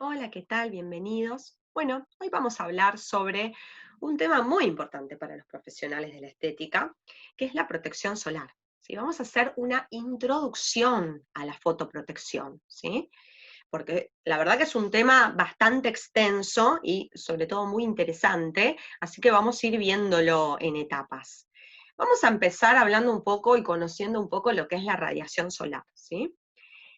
Hola, ¿qué tal? Bienvenidos. Bueno, hoy vamos a hablar sobre un tema muy importante para los profesionales de la estética, que es la protección solar. ¿Sí? Vamos a hacer una introducción a la fotoprotección, ¿sí? Porque la verdad que es un tema bastante extenso y sobre todo muy interesante, así que vamos a ir viéndolo en etapas. Vamos a empezar hablando un poco y conociendo un poco lo que es la radiación solar, ¿sí?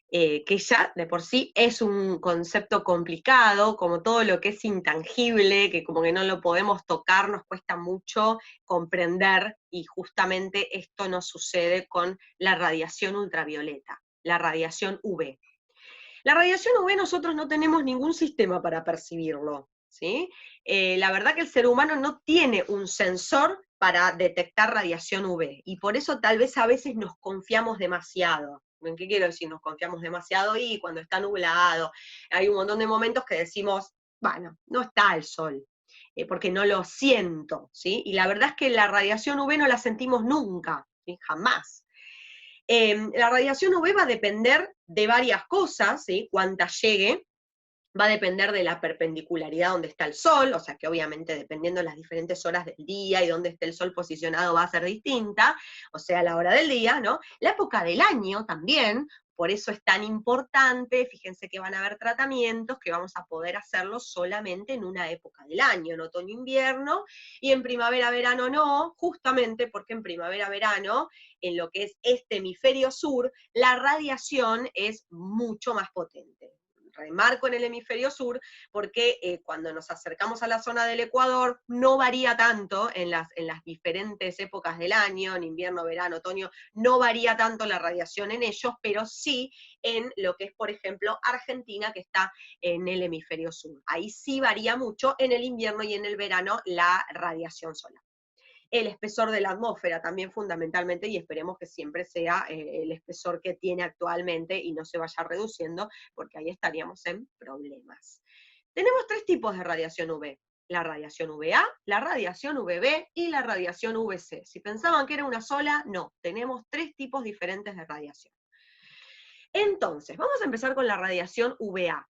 Que ya de por sí es un concepto complicado, como todo lo que es intangible, que como que no lo podemos tocar, nos cuesta mucho comprender, y justamente esto nos sucede con la radiación ultravioleta, la radiación UV. La radiación UV nosotros no tenemos ningún sistema para percibirlo, ¿sí? La verdad que el ser humano no tiene un sensor para detectar radiación UV, y por eso tal vez a veces nos confiamos demasiado. ¿En qué quiero decir? Nos confiamos demasiado y cuando está nublado, hay un montón de momentos que decimos, bueno, no está el sol, porque no lo siento, ¿sí? Y la verdad es que la radiación UV no la sentimos nunca, ¿sí? Jamás. La radiación UV va a depender de varias cosas, ¿sí? Cuánta llegue, va a depender de la perpendicularidad donde está el sol, o sea que obviamente dependiendo de las diferentes horas del día y donde esté el sol posicionado va a ser distinta, o sea, la hora del día, ¿no? La época del año también, por eso es tan importante, fíjense que van a haber tratamientos que vamos a poder hacerlos solamente en una época del año, en otoño-invierno, y en primavera-verano no, justamente porque en primavera-verano, en lo que es este hemisferio sur, la radiación es mucho más potente. Remarco en el hemisferio sur, porque cuando nos acercamos a la zona del Ecuador no varía tanto en las diferentes épocas del año, en invierno, verano, otoño, no varía tanto la radiación en ellos, pero sí en lo que es, por ejemplo, Argentina, que está en el hemisferio sur. Ahí sí varía mucho en el invierno y en el verano la radiación solar. El espesor de la atmósfera también fundamentalmente, y esperemos que siempre sea el espesor que tiene actualmente y no se vaya reduciendo, porque ahí estaríamos en problemas. Tenemos tres tipos de radiación UV: la radiación UVA, la radiación UVB y la radiación UVC. Si pensaban que era una sola, no, tenemos tres tipos diferentes de radiación. Entonces, vamos a empezar con la radiación UVA.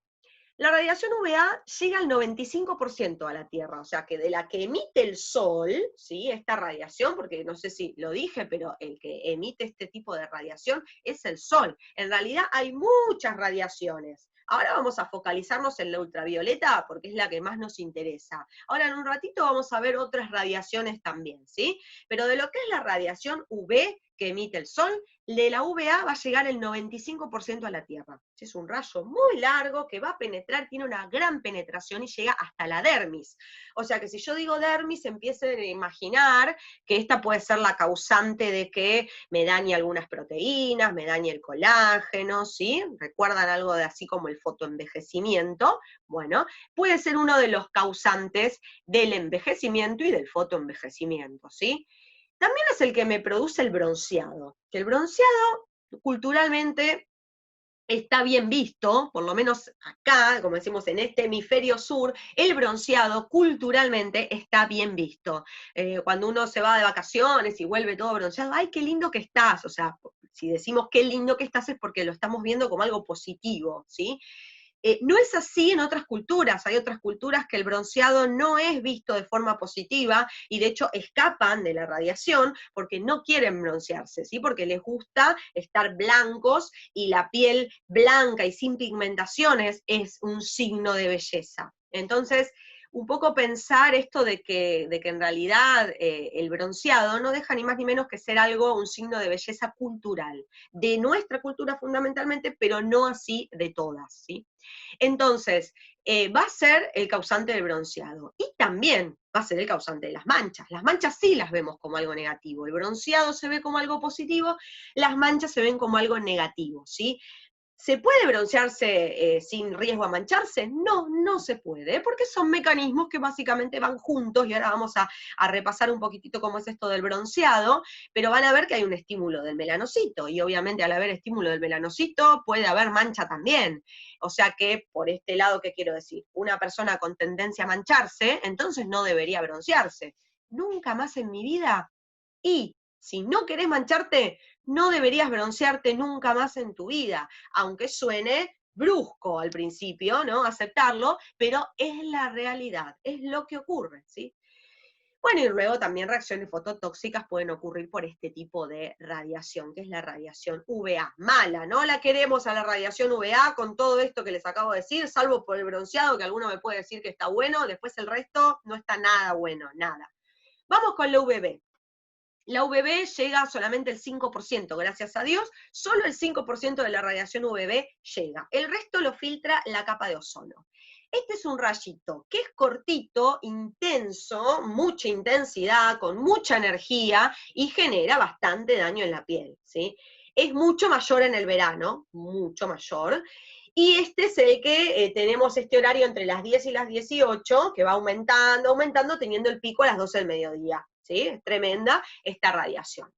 La radiación UVA llega al 95% a la Tierra, o sea que de la que emite el Sol, ¿sí? Esta radiación, porque no sé si lo dije, pero el que emite este tipo de radiación es el Sol. En realidad hay muchas radiaciones. Ahora vamos a focalizarnos en la ultravioleta porque es la que más nos interesa. Ahora en un ratito vamos a ver otras radiaciones también, ¿sí? Pero de lo que es la radiación UV que emite el Sol, de la UVA va a llegar el 95% a la Tierra. Es un rayo muy largo que va a penetrar, tiene una gran penetración y llega hasta la dermis. O sea que si yo digo dermis, empiecen a imaginar que esta puede ser la causante de que me dañe algunas proteínas, me dañe el colágeno, ¿sí? ¿Recuerdan algo de así como el fotoenvejecimiento? Bueno, puede ser uno de los causantes del envejecimiento y del fotoenvejecimiento, ¿sí? También es el que me produce el bronceado, que el bronceado culturalmente está bien visto, por lo menos acá, como decimos en este hemisferio sur, el bronceado culturalmente está bien visto. Cuando uno se va de vacaciones y vuelve todo bronceado, ¡ay, qué lindo que estás! O sea, si decimos qué lindo que estás es porque lo estamos viendo como algo positivo, ¿sí? No es así en otras culturas, hay otras culturas que el bronceado no es visto de forma positiva y de hecho escapan de la radiación porque no quieren broncearse, ¿sí? Porque les gusta estar blancos y la piel blanca y sin pigmentaciones es un signo de belleza. Entonces, un poco pensar esto de que en realidad el bronceado no deja ni más ni menos que ser algo, un signo de belleza cultural, de nuestra cultura fundamentalmente, pero no así de todas, ¿sí? Entonces, va a ser el causante del bronceado. Y también va a ser el causante de las manchas. Las manchas sí las vemos como algo negativo. El bronceado se ve como algo positivo, las manchas se ven como algo negativo, ¿sí? ¿Se puede broncearse sin riesgo a mancharse? No, no se puede, porque son mecanismos que básicamente van juntos, y ahora vamos a repasar un poquitito cómo es esto del bronceado, pero van a ver que hay un estímulo del melanocito, y obviamente al haber estímulo del melanocito puede haber mancha también. O sea que, por este lado, ¿qué quiero decir? Una persona con tendencia a mancharse, entonces no debería broncearse. Nunca más en mi vida. Y si no querés mancharte, no deberías broncearte nunca más en tu vida, aunque suene brusco al principio, ¿no? Aceptarlo, pero es la realidad, es lo que ocurre, ¿sí? Bueno, y luego también reacciones fototóxicas pueden ocurrir por este tipo de radiación, que es la radiación UVA. Mala, no la queremos a la radiación UVA con todo esto que les acabo de decir, salvo por el bronceado, que alguno me puede decir que está bueno, después el resto no está nada bueno, nada. Vamos con la UVB. La UVB llega solamente el 5%, gracias a Dios, solo el 5% de la radiación UVB llega. El resto lo filtra la capa de ozono. Este es un rayito que es cortito, intenso, mucha intensidad, con mucha energía y genera bastante daño en la piel, ¿sí? Es mucho mayor en el verano, mucho mayor, y este es el que tenemos este horario entre las 10 y las 18, que va aumentando, aumentando, teniendo el pico a las 12 del mediodía, ¿sí? Es tremenda esta radiación.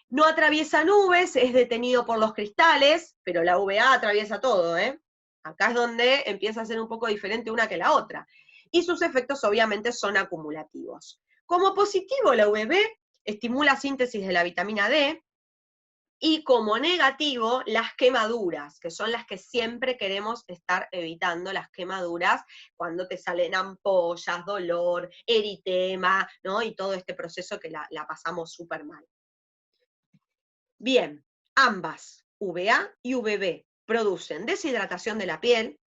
No atraviesa nubes, es detenido por los cristales, pero la UVA atraviesa todo, ¿eh? Acá es donde empieza a ser un poco diferente una que la otra. Y sus efectos obviamente son acumulativos. Como positivo, la UVB estimula síntesis de la vitamina D, y como negativo, las quemaduras, que son las que siempre queremos estar evitando, las quemaduras, cuando te salen ampollas, dolor, eritema, ¿no? Y todo este proceso que la pasamos súper mal. Bien, ambas, UVA y UVB, producen deshidratación de la piel,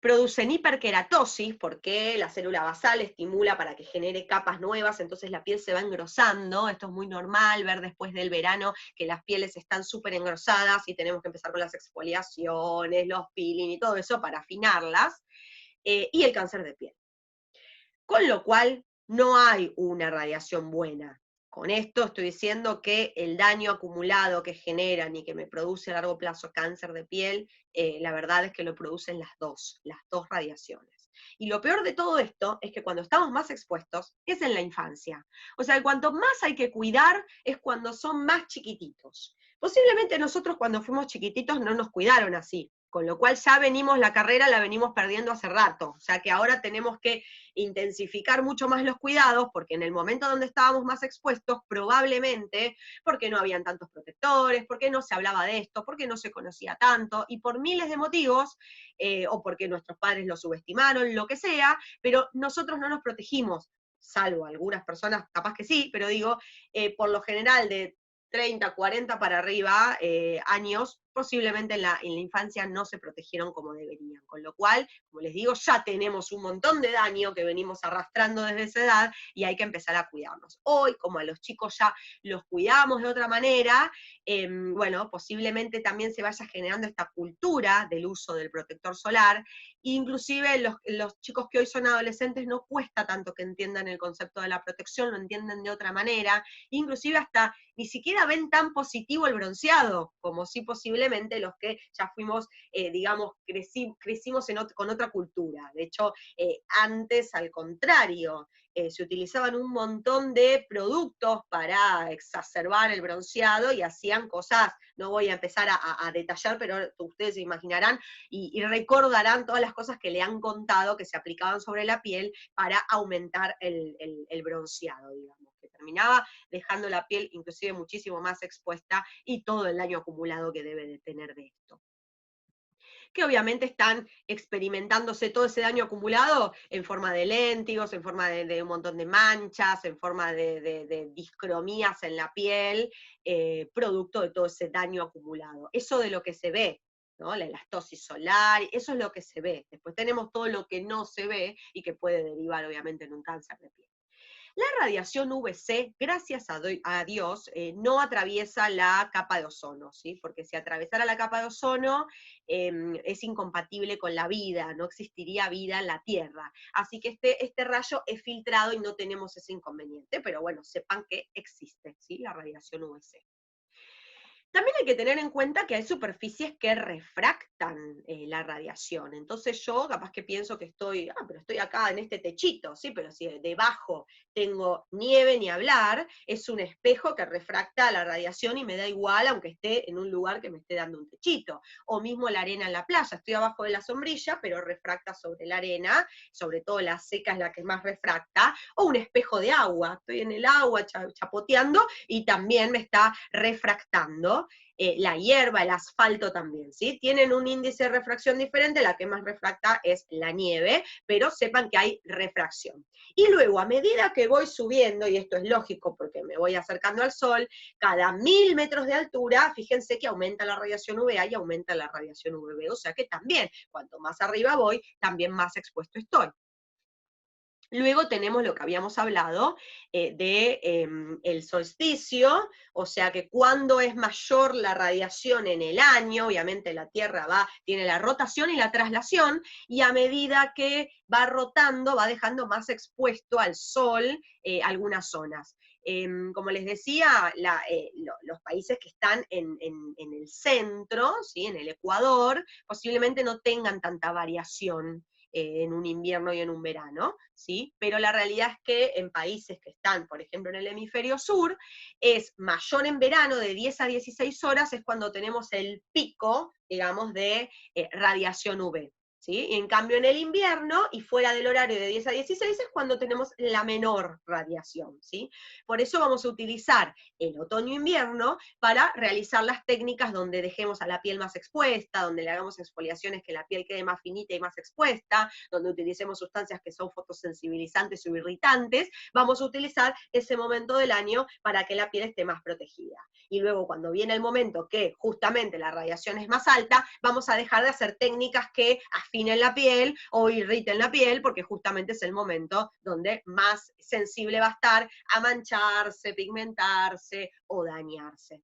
producen hiperkeratosis, porque la célula basal estimula para que genere capas nuevas, entonces la piel se va engrosando. Esto es muy normal ver después del verano que las pieles están súper engrosadas y tenemos que empezar con las exfoliaciones, los peeling y todo eso para afinarlas, y el cáncer de piel. Con lo cual, no hay una radiación buena. Con esto estoy diciendo que el daño acumulado que generan y que me produce a largo plazo cáncer de piel, la verdad es que lo producen las dos radiaciones. Y lo peor de todo esto es que cuando estamos más expuestos es en la infancia. O sea, cuanto más hay que cuidar es cuando son más chiquititos. Posiblemente nosotros cuando fuimos chiquititos no nos cuidaron así, con lo cual ya venimos, la carrera la venimos perdiendo hace rato. O sea que ahora tenemos que intensificar mucho más los cuidados, porque en el momento donde estábamos más expuestos, probablemente porque no habían tantos protectores, porque no se hablaba de esto, porque no se conocía tanto, y por miles de motivos, o porque nuestros padres lo subestimaron, lo que sea, pero nosotros no nos protegimos, salvo algunas personas, capaz que sí, pero digo, por lo general de 30, 40 para arriba años, posiblemente en la infancia no se protegieron como deberían. Con lo cual, como les digo, ya tenemos un montón de daño que venimos arrastrando desde esa edad y hay que empezar a cuidarnos. Hoy, como a los chicos ya los cuidamos de otra manera, bueno, posiblemente también se vaya generando esta cultura del uso del protector solar. Inclusive los chicos que hoy son adolescentes no cuesta tanto que entiendan el concepto de la protección, lo entienden de otra manera, inclusive hasta ni siquiera ven tan positivo el bronceado, como sí posiblemente los que ya fuimos, digamos, crecimos con otra cultura. De hecho, antes, al contrario, se utilizaban un montón de productos para exacerbar el bronceado y hacían cosas, no voy a empezar a detallar, pero ustedes se imaginarán y recordarán todas las cosas que le han contado que se aplicaban sobre la piel para aumentar el bronceado, digamos, que terminaba dejando la piel inclusive muchísimo más expuesta y todo el daño acumulado que debe de tener de esto. Que obviamente están experimentándose todo ese daño acumulado en forma de léntigos, en forma de un montón de manchas, en forma de discromías en la piel, producto de todo ese daño acumulado. Eso de lo que se ve, ¿no? La elastosis solar, eso es lo que se ve. Después tenemos todo lo que no se ve y que puede derivar obviamente en un cáncer de piel. La radiación UVC, gracias a Dios, no atraviesa la capa de ozono, ¿sí? Porque si atravesara la capa de ozono es incompatible con la vida, no existiría vida en la Tierra. Así que este rayo es filtrado y no tenemos ese inconveniente, pero bueno, sepan que existe, ¿sí? La radiación UVC. También hay que tener en cuenta que hay superficies que refractan la radiación. Entonces yo capaz que pienso que pero estoy acá en este techito, ¿sí? Pero si debajo tengo nieve ni hablar, es un espejo que refracta la radiación y me da igual aunque esté en un lugar que me esté dando un techito. O mismo la arena en la playa, estoy abajo de la sombrilla, pero refracta sobre la arena, sobre todo la seca es la que más refracta, o un espejo de agua, estoy en el agua chapoteando y también me está refractando. la hierba, el asfalto también, ¿sí? Tienen un índice de refracción diferente, la que más refracta es la nieve, pero sepan que hay refracción. Y luego, a medida que voy subiendo, y esto es lógico porque me voy acercando al sol, cada 1000 metros de altura, fíjense que aumenta la radiación UVA y aumenta la radiación UVB, o sea que también, cuanto más arriba voy, también más expuesto estoy. Luego tenemos lo que habíamos hablado el solsticio, o sea que cuando es mayor la radiación en el año, obviamente la Tierra tiene la rotación y la traslación, y a medida que va rotando, va dejando más expuesto al Sol algunas zonas. Como les decía, los países que están en el centro, ¿sí? En el Ecuador, posiblemente no tengan tanta variación en un invierno y en un verano, ¿sí? Pero la realidad es que en países que están, por ejemplo, en el hemisferio sur, es mayor en verano, de 10 a 16 horas, es cuando tenemos el pico, digamos, de radiación UV. ¿Sí? Y en cambio en el invierno, y fuera del horario de 10 a 16, es cuando tenemos la menor radiación, ¿sí? Por eso vamos a utilizar el otoño-invierno para realizar las técnicas donde dejemos a la piel más expuesta, donde le hagamos exfoliaciones que la piel quede más finita y más expuesta, donde utilicemos sustancias que son fotosensibilizantes o irritantes, vamos a utilizar ese momento del año para que la piel esté más protegida. Y luego cuando viene el momento que justamente la radiación es más alta, vamos a dejar de hacer técnicas que afinen la piel o irriten la piel, porque justamente es el momento donde más sensible va a estar a mancharse, pigmentarse o dañarse.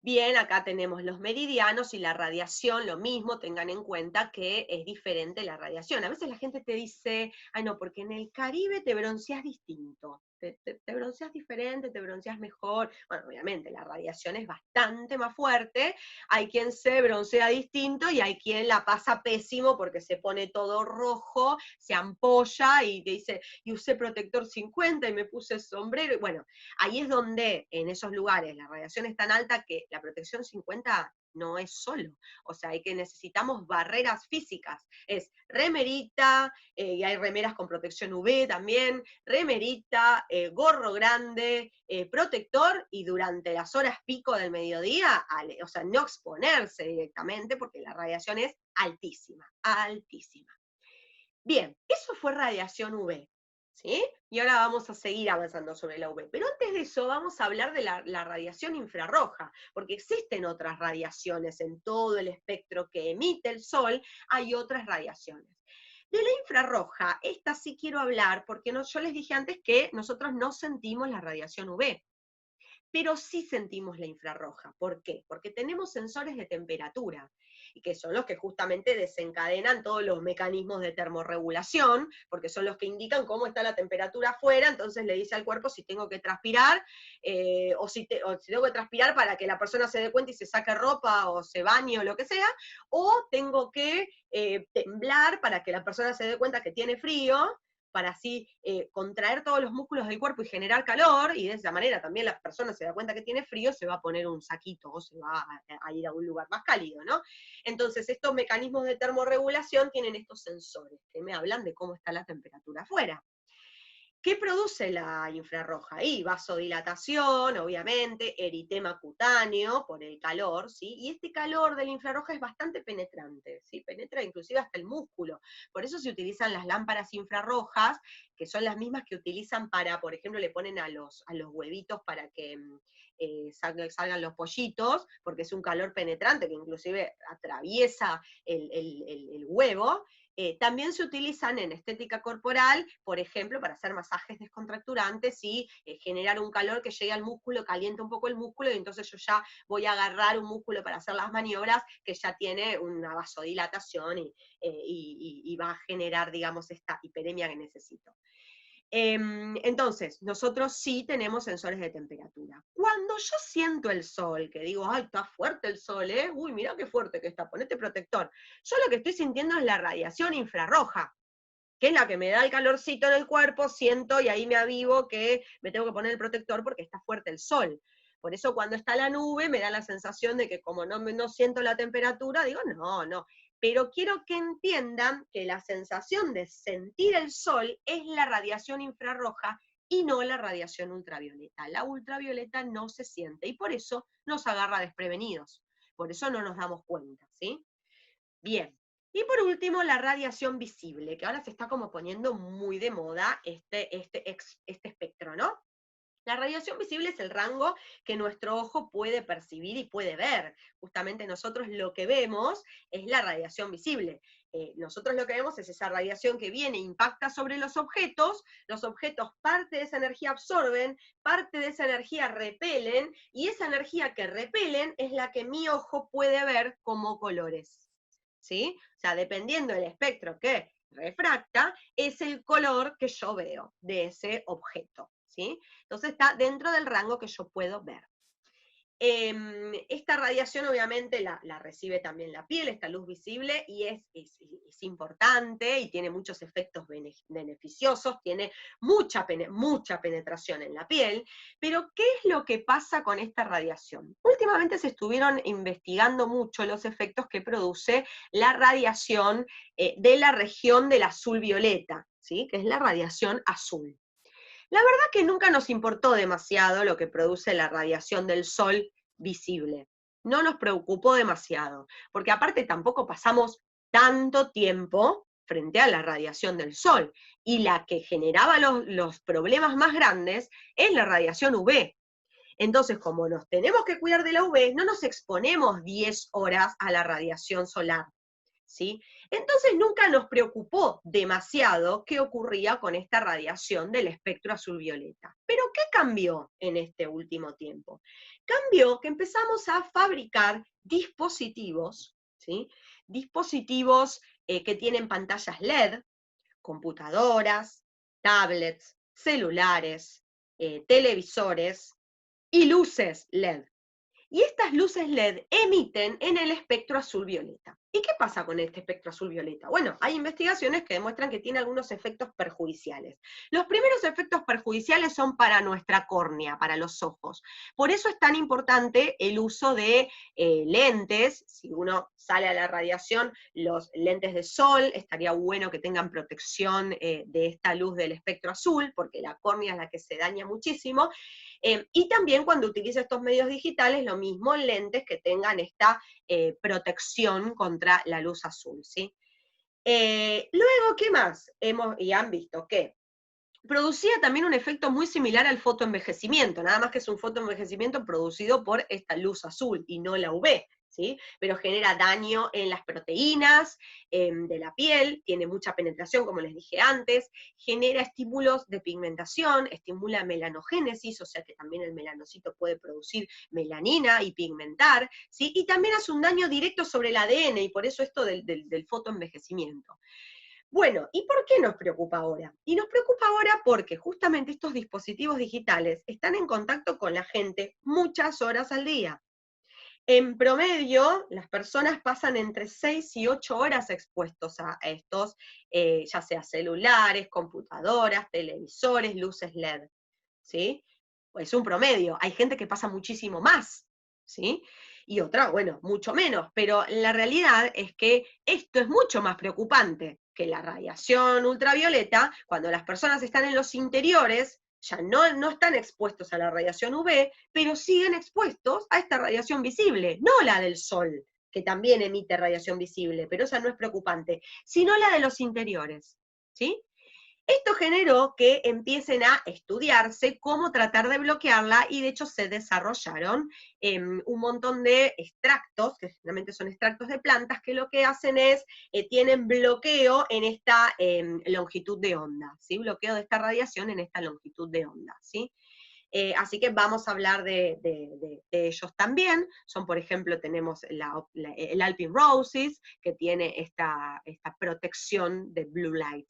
Bien, acá tenemos los meridianos y la radiación, lo mismo, tengan en cuenta que es diferente la radiación. A veces la gente te dice, ay no, porque en el Caribe te bronceas distinto, te bronceas diferente, te bronceas mejor. Bueno, obviamente la radiación es bastante más fuerte, hay quien se broncea distinto y hay quien la pasa pésimo porque se pone todo rojo, se ampolla y te dice, y usé protector 50 y me puse sombrero, y bueno, ahí es donde en esos lugares la radiación es tan alta que la protección 50 no es solo, o sea, necesitamos barreras físicas, es remerita, y hay remeras con protección UV también, remerita, gorro grande, protector, y durante las horas pico del mediodía, o sea, no exponerse directamente porque la radiación es altísima, altísima. Bien, eso fue radiación UV, ¿sí? Y ahora vamos a seguir avanzando sobre la UV. Pero antes de eso vamos a hablar de la radiación infrarroja, porque existen otras radiaciones en todo el espectro que emite el Sol, hay otras radiaciones. De la infrarroja, esta sí quiero hablar, porque yo les dije antes que nosotros no sentimos la radiación UV, pero sí sentimos la infrarroja. ¿Por qué? Porque tenemos sensores de temperatura, y que son los que justamente desencadenan todos los mecanismos de termorregulación, porque son los que indican cómo está la temperatura afuera, entonces le dice al cuerpo si tengo que transpirar, o si tengo que transpirar para que la persona se dé cuenta y se saque ropa, o se bañe, o lo que sea, o tengo que temblar para que la persona se dé cuenta que tiene frío, para así contraer todos los músculos del cuerpo y generar calor, y de esa manera también la persona se da cuenta que tiene frío, se va a poner un saquito o se va a ir a un lugar más cálido, ¿no? Entonces estos mecanismos de termorregulación tienen estos sensores que me hablan de cómo está la temperatura afuera. ¿Qué produce la infrarroja? Y vasodilatación, obviamente, eritema cutáneo por el calor, ¿sí? Y este calor de la infrarroja es bastante penetrante, ¿sí? Penetra inclusive hasta el músculo. Por eso se utilizan las lámparas infrarrojas, que son las mismas que utilizan para, por ejemplo, le ponen a los huevitos para que salgan los pollitos, porque es un calor penetrante que inclusive atraviesa el huevo. También se utilizan en estética corporal, por ejemplo, para hacer masajes descontracturantes y generar un calor que llegue al músculo, calienta un poco el músculo, y entonces yo ya voy a agarrar un músculo para hacer las maniobras que ya tiene una vasodilatación y va a generar, digamos, esta hiperemia que necesito. Entonces, nosotros sí tenemos sensores de temperatura. Cuando yo siento el sol, que digo, ay, está fuerte el sol, uy, mira qué fuerte que está, ponete protector. Yo lo que estoy sintiendo es la radiación infrarroja, que es la que me da el calorcito en el cuerpo, siento y ahí me avivo que me tengo que poner el protector porque está fuerte el sol. Por eso cuando está la nube me da la sensación de que como no siento la temperatura, digo, no. Pero quiero que entiendan que la sensación de sentir el sol es la radiación infrarroja y no la radiación ultravioleta. La ultravioleta no se siente y por eso nos agarra desprevenidos. Por eso no nos damos cuenta, ¿sí? Bien. Y por último, la radiación visible, que ahora se está como poniendo muy de moda este espectro, ¿no? La radiación visible es el rango que nuestro ojo puede percibir y puede ver. Justamente nosotros lo que vemos es la radiación visible. Nosotros lo que vemos es esa radiación que viene, impacta sobre los objetos parte de esa energía absorben, parte de esa energía repelen, y esa energía que repelen es la que mi ojo puede ver como colores. ¿Sí? O sea, dependiendo del espectro que refracta, es el color que yo veo de ese objeto. ¿Sí? Entonces está dentro del rango que yo puedo ver. Esta radiación obviamente la recibe también la piel, esta luz visible, y es importante y tiene muchos efectos beneficiosos, tiene mucha penetración en la piel, pero ¿qué es lo que pasa con esta radiación? Últimamente se estuvieron investigando mucho los efectos que produce la radiación de la región del azul violeta, ¿sí? Que es la radiación azul. La verdad que nunca nos importó demasiado lo que produce la radiación del sol visible. No nos preocupó demasiado, porque aparte tampoco pasamos tanto tiempo frente a la radiación del sol, y la que generaba los problemas más grandes es la radiación UV. Entonces, como nos tenemos que cuidar de la UV, no nos exponemos 10 horas a la radiación solar. ¿Sí? Entonces nunca nos preocupó demasiado qué ocurría con esta radiación del espectro azul-violeta. ¿Pero qué cambió en este último tiempo? Cambió que empezamos a fabricar dispositivos, ¿sí? Dispositivos que tienen pantallas LED, computadoras, tablets, celulares, televisores y luces LED. Y estas luces LED emiten en el espectro azul-violeta. ¿Y qué pasa con este espectro azul-violeta? Bueno, hay investigaciones que demuestran que tiene algunos efectos perjudiciales. Los primeros efectos perjudiciales son para nuestra córnea, para los ojos. Por eso es tan importante el uso de lentes. Si uno sale a la radiación, los lentes de sol, estaría bueno que tengan protección de esta luz del espectro azul, porque la córnea es la que se daña muchísimo. Y también cuando utiliza estos medios digitales, lo mismo en lentes que tengan esta protección contra la luz azul, ¿sí? Luego, ¿qué más? Y han visto que producía también un efecto muy similar al fotoenvejecimiento, nada más que es un fotoenvejecimiento producido por esta luz azul y no la UV, ¿sí? Pero genera daño en las proteínas de la piel, tiene mucha penetración, como les dije antes, genera estímulos de pigmentación, estimula melanogénesis, o sea que también el melanocito puede producir melanina y pigmentar, ¿sí? Y también hace un daño directo sobre el ADN, y por eso esto del fotoenvejecimiento. Bueno, ¿y por qué nos preocupa ahora? Y nos preocupa ahora porque justamente estos dispositivos digitales están en contacto con la gente muchas horas al día. En promedio, las personas pasan entre 6 y 8 horas expuestos a estos, ya sea celulares, computadoras, televisores, luces LED, ¿sí? Es un promedio, hay gente que pasa muchísimo más, ¿sí? Y otra, bueno, mucho menos, pero la realidad es que esto es mucho más preocupante que la radiación ultravioleta. Cuando las personas están en los interiores, ya no están expuestos a la radiación UV, pero siguen expuestos a esta radiación visible, no la del sol, que también emite radiación visible, pero esa no es preocupante, sino la de los interiores, ¿sí? Esto generó que empiecen a estudiarse cómo tratar de bloquearla, y de hecho se desarrollaron un montón de extractos, que generalmente son extractos de plantas, que lo que hacen es, tienen bloqueo en esta longitud de onda, ¿sí? Bloqueo de esta radiación en esta longitud de onda, ¿sí? Así que vamos a hablar de ellos también. Son, por ejemplo, tenemos el Alpine Roses, que tiene esta protección de blue light,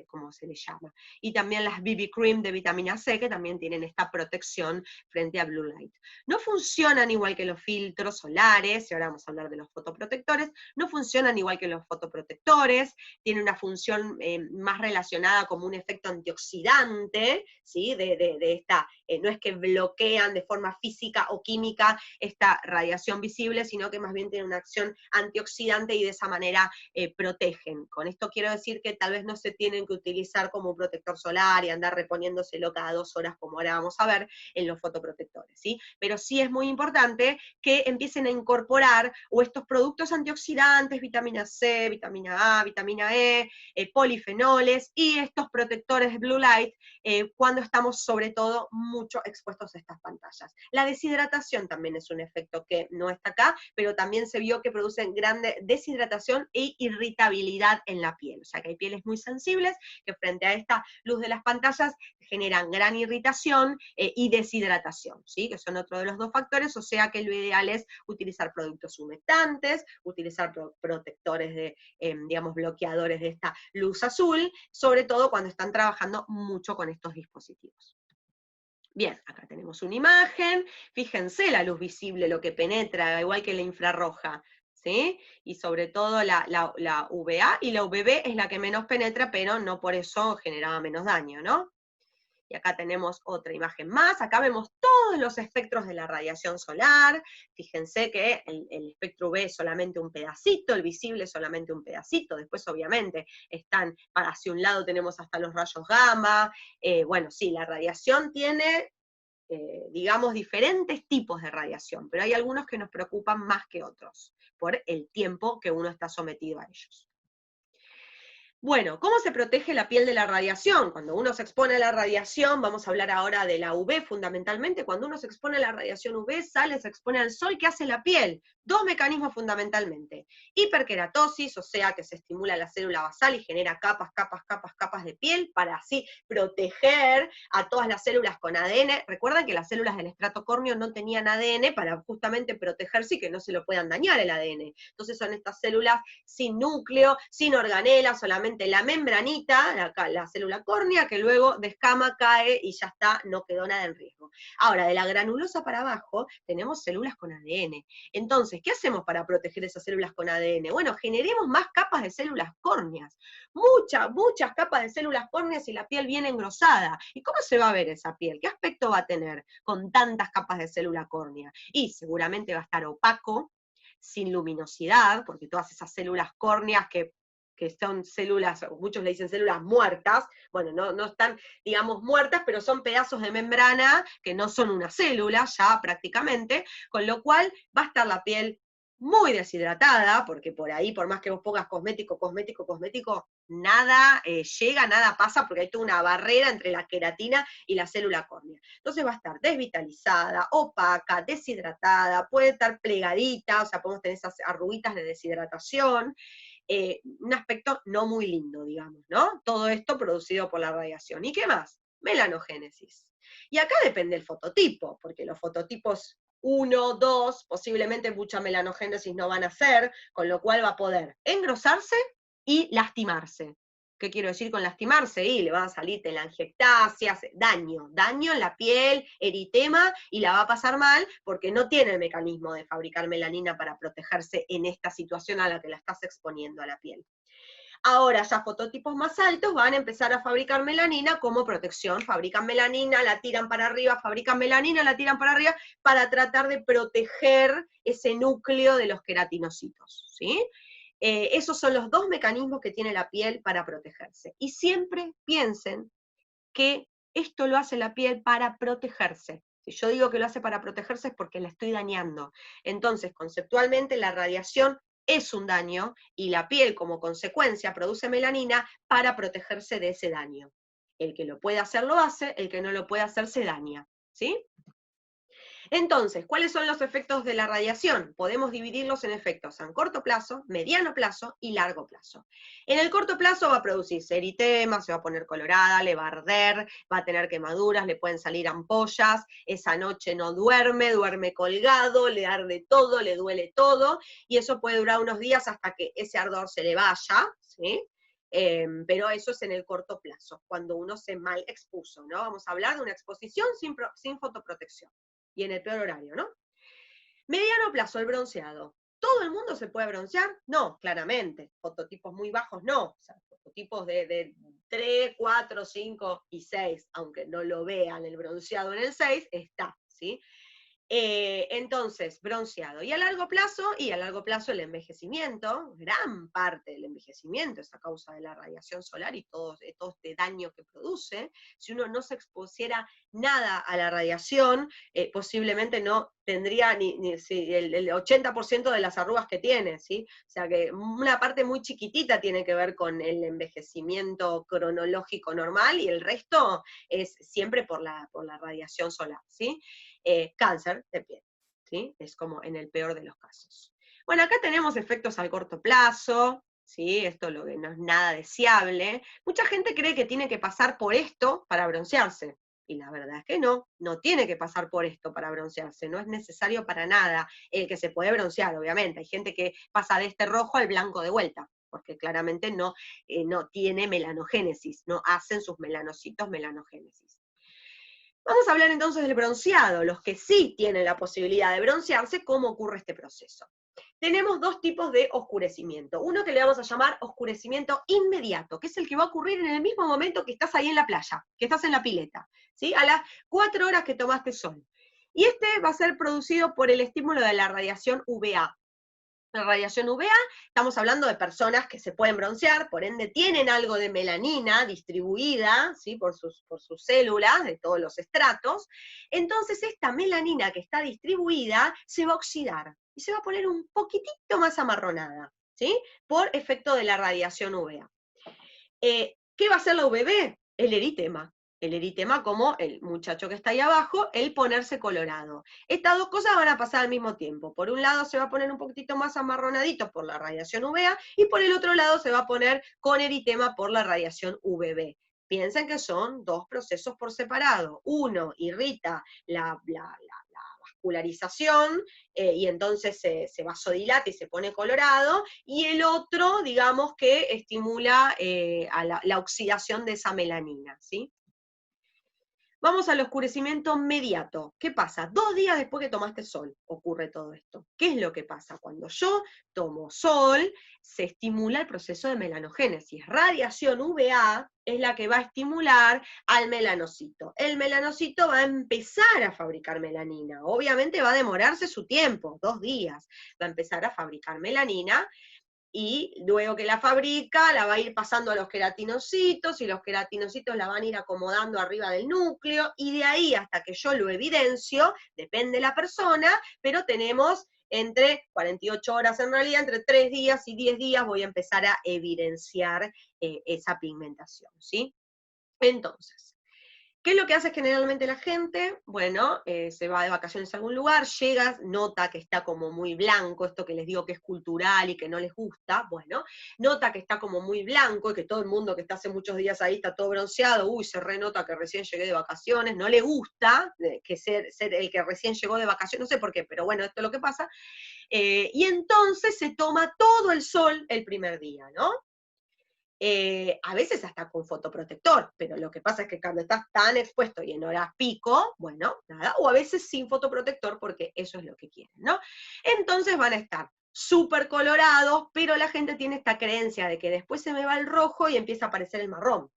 como se le llama. Y también las BB Cream de vitamina C, que también tienen esta protección frente a blue light. No funcionan igual que los filtros solares, y ahora vamos a hablar de los fotoprotectores, no funcionan igual que los fotoprotectores, tienen una función más relacionada como un efecto antioxidante, ¿sí? De esta, no es que bloquean de forma física o química esta radiación visible, sino que más bien tienen una acción antioxidante y de esa manera protegen. Con esto quiero decir que tal vez no se se tienen que utilizar como protector solar y andar reponiéndoselo cada 2 horas, como ahora vamos a ver en los fotoprotectores, ¿sí? Pero sí es muy importante que empiecen a incorporar o estos productos antioxidantes, vitamina C, vitamina A, vitamina E, polifenoles y estos protectores de blue light cuando estamos sobre todo mucho expuestos a estas pantallas. La deshidratación también es un efecto que no está acá, pero también se vio que producen grande deshidratación e irritabilidad en la piel. O sea que hay pieles muy sensibles que frente a esta luz de las pantallas generan gran irritación y deshidratación, ¿sí? Que son otro de los 2 factores, o sea que lo ideal es utilizar productos humectantes, utilizar protectores de, digamos, bloqueadores de esta luz azul, sobre todo cuando están trabajando mucho con estos dispositivos. Bien, acá tenemos una imagen, fíjense la luz visible, lo que penetra, igual que la infrarroja, ¿sí? Y sobre todo la UVA y la UVB es la que menos penetra, pero no por eso generaba menos daño, ¿no? Y acá tenemos otra imagen más, acá vemos todos los espectros de la radiación solar, fíjense que el espectro UV es solamente un pedacito, el visible es solamente un pedacito, después obviamente están, hacia un lado tenemos hasta los rayos gamma, bueno, sí, la radiación tiene, digamos, diferentes tipos de radiación, pero hay algunos que nos preocupan más que otros, por el tiempo que uno está sometido a ellos. Bueno, ¿cómo se protege la piel de la radiación? Cuando uno se expone a la radiación, vamos a hablar ahora de la UV fundamentalmente, cuando uno se expone a la radiación UV, sale, se expone al sol, ¿qué hace la piel? 2 mecanismos fundamentalmente. Hiperkeratosis, o sea que se estimula la célula basal y genera capas, capas, capas, capas de piel para así proteger a todas las células con ADN. Recuerden que las células del estrato córneo no tenían ADN para justamente protegerse y que no se lo puedan dañar el ADN. Entonces son estas células sin núcleo, sin organela, solamente la membranita, la célula córnea, que luego descama, cae y ya está, no quedó nada en riesgo. Ahora, de la granulosa para abajo, tenemos células con ADN. Entonces, ¿qué hacemos para proteger esas células con ADN? Bueno, generemos más capas de células córneas. Muchas capas de células córneas y la piel bien engrosada. ¿Y cómo se va a ver esa piel? ¿Qué aspecto va a tener con tantas capas de célula córnea? Y seguramente va a estar opaco, sin luminosidad, porque todas esas células córneas que son células, muchos le dicen células muertas, bueno, no están, digamos, muertas, pero son pedazos de membrana que no son una célula ya prácticamente, con lo cual va a estar la piel muy deshidratada, porque por ahí, por más que vos pongas cosmético, nada llega, nada pasa, porque hay toda una barrera entre la queratina y la célula córnea. Entonces va a estar desvitalizada, opaca, deshidratada, puede estar plegadita, o sea, podemos tener esas arruguitas de deshidratación, un aspecto no muy lindo, digamos, ¿no? Todo esto producido por la radiación. ¿Y qué más? Melanogénesis. Y acá depende el fototipo, porque los fototipos 1, 2, posiblemente mucha melanogénesis no van a hacer, con lo cual va a poder engrosarse y lastimarse. ¿Qué quiero decir con lastimarse? Y le van a salir telangiectasias, daño en la piel, eritema, y la va a pasar mal porque no tiene el mecanismo de fabricar melanina para protegerse en esta situación a la que la estás exponiendo a la piel. Ahora ya fototipos más altos van a empezar a fabricar melanina como protección, fabrican melanina, la tiran para arriba, fabrican melanina, la tiran para arriba, para tratar de proteger ese núcleo de los queratinocitos, ¿sí? Esos son los 2 mecanismos que tiene la piel para protegerse. Y siempre piensen que esto lo hace la piel para protegerse. Si yo digo que lo hace para protegerse es porque la estoy dañando. Entonces, conceptualmente, la radiación es un daño y la piel, como consecuencia, produce melanina para protegerse de ese daño. El que lo puede hacer lo hace, el que no lo puede hacer se daña. ¿Sí? Entonces, ¿cuáles son los efectos de la radiación? Podemos dividirlos en efectos a corto plazo, mediano plazo y largo plazo. En el corto plazo va a producirse eritema, se va a poner colorada, le va a arder, va a tener quemaduras, le pueden salir ampollas, esa noche no duerme, duerme colgado, le arde todo, le duele todo, y eso puede durar unos días hasta que ese ardor se le vaya, ¿sí? Pero eso es en el corto plazo, cuando uno se mal expuso, ¿no? Vamos a hablar de una exposición sin fotoprotección y en el peor horario, ¿no? Mediano plazo, el bronceado. ¿Todo el mundo se puede broncear? No, claramente. Fototipos muy bajos, no. O sea, fototipos de 3, 4, 5 y 6, aunque no lo vean el bronceado en el 6, está, ¿sí? Entonces, bronceado. Y a largo plazo el envejecimiento, gran parte del envejecimiento es a causa de la radiación solar y todo este daño que produce. Si uno no se expusiera nada a la radiación, posiblemente no tendría ni si el 80% de las arrugas que tiene, ¿sí? O sea que una parte muy chiquitita tiene que ver con el envejecimiento cronológico normal y el resto es siempre por la radiación solar, ¿sí? Cáncer de piel, ¿sí? Es como en el peor de los casos. Bueno, acá tenemos efectos al corto plazo, ¿sí? Esto lo que no es nada deseable. Mucha gente cree que tiene que pasar por esto para broncearse, y la verdad es que no, no tiene que pasar por esto para broncearse, no es necesario para nada. El que se puede broncear, obviamente, hay gente que pasa de este rojo al blanco de vuelta, porque claramente no tiene melanogénesis, no hacen sus melanocitos melanogénesis. Vamos a hablar entonces del bronceado, los que sí tienen la posibilidad de broncearse, ¿cómo ocurre este proceso? Tenemos dos tipos de oscurecimiento. Uno que le vamos a llamar oscurecimiento inmediato, que es el que va a ocurrir en el mismo momento que estás ahí en la playa, que estás en la pileta, ¿sí? A las 4 horas que tomaste sol. Y este va a ser producido por el estímulo de la radiación UVA. La radiación UVA, estamos hablando de personas que se pueden broncear, por ende tienen algo de melanina distribuida, ¿sí? por sus células de todos los estratos. Entonces esta melanina que está distribuida se va a oxidar y se va a poner un poquitito más amarronada, ¿sí? Por efecto de la radiación UVA. ¿Qué va a hacer la UVB? El eritema. El eritema, como el muchacho que está ahí abajo, el ponerse colorado. Estas dos cosas van a pasar al mismo tiempo. Por un lado se va a poner un poquitito más amarronadito por la radiación UVA, y por el otro lado se va a poner con eritema por la radiación UVB. Piensen que son dos procesos por separado. Uno irrita la vascularización, y entonces se vasodilata y se pone colorado, y el otro, digamos, que estimula a la oxidación de esa melanina, ¿sí? Vamos al oscurecimiento mediato. ¿Qué pasa? 2 días después que tomaste sol ocurre todo esto. ¿Qué es lo que pasa? Cuando yo tomo sol, se estimula el proceso de melanogénesis. Radiación UVA es la que va a estimular al melanocito. El melanocito va a empezar a fabricar melanina. Obviamente va a demorarse su tiempo, 2 días. Va a empezar a fabricar melanina, y luego que la fabrica, la va a ir pasando a los queratinocitos, y los queratinocitos la van a ir acomodando arriba del núcleo, y de ahí hasta que yo lo evidencio, depende de la persona, pero tenemos entre 48 horas en realidad, entre 3 días y 10 días voy a empezar a evidenciar esa pigmentación, ¿sí? Entonces, ¿qué es lo que hace generalmente la gente? Bueno, se va de vacaciones a algún lugar, llega, nota que está como muy blanco, esto que les digo que es cultural y que no les gusta, bueno, nota que está como muy blanco y que todo el mundo que está hace muchos días ahí está todo bronceado, uy, se renota que recién llegué de vacaciones, no le gusta que ser el que recién llegó de vacaciones, no sé por qué, pero bueno, esto es lo que pasa, y entonces se toma todo el sol el primer día, ¿no? A veces hasta con fotoprotector, pero lo que pasa es que cuando estás tan expuesto y en horas pico, bueno, nada, o a veces sin fotoprotector porque eso es lo que quieren, ¿no? Entonces van a estar súper colorados, pero la gente tiene esta creencia de que después se me va el rojo y empieza a aparecer el marrón.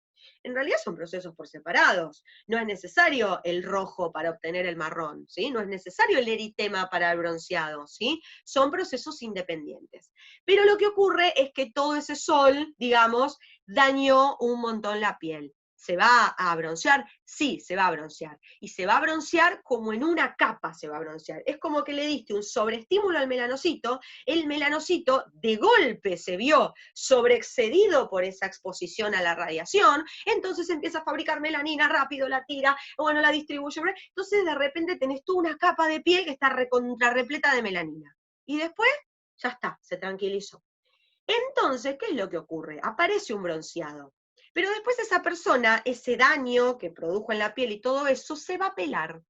En realidad son procesos por separados. No es necesario el rojo para obtener el marrón, ¿sí? No es necesario el eritema para el bronceado, ¿sí? Son procesos independientes. Pero lo que ocurre es que todo ese sol, digamos, dañó un montón la piel. ¿Se va a broncear? Sí, se va a broncear. Y se va a broncear como en una capa se va a broncear. Es como que le diste un sobreestímulo al melanocito, el melanocito de golpe se vio sobreexcedido por esa exposición a la radiación, entonces empieza a fabricar melanina rápido, la tira, bueno, la distribuye, entonces de repente tenés tú una capa de piel que está recontra repleta de melanina. Y después, ya está, se tranquilizó. Entonces, ¿qué es lo que ocurre? Aparece un bronceado. Pero después esa persona, ese daño que produjo en la piel y todo eso, se va a pelar.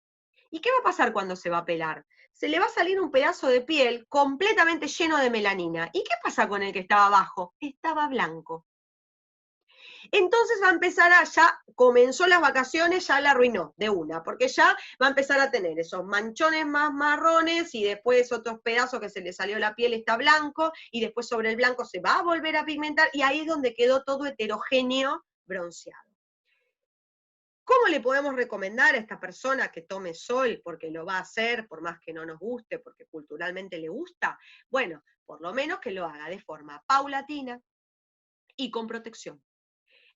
¿Y qué va a pasar cuando se va a pelar? Se le va a salir un pedazo de piel completamente lleno de melanina. ¿Y qué pasa con el que estaba abajo? Estaba blanco. Entonces va a empezar ya comenzó las vacaciones, ya la arruinó de una, porque ya va a empezar a tener esos manchones más marrones, y después otros pedazos que se le salió la piel está blanco, y después sobre el blanco se va a volver a pigmentar, y ahí es donde quedó todo heterogéneo bronceado. ¿Cómo le podemos recomendar a esta persona que tome sol porque lo va a hacer, por más que no nos guste, porque culturalmente le gusta? Bueno, por lo menos que lo haga de forma paulatina y con protección.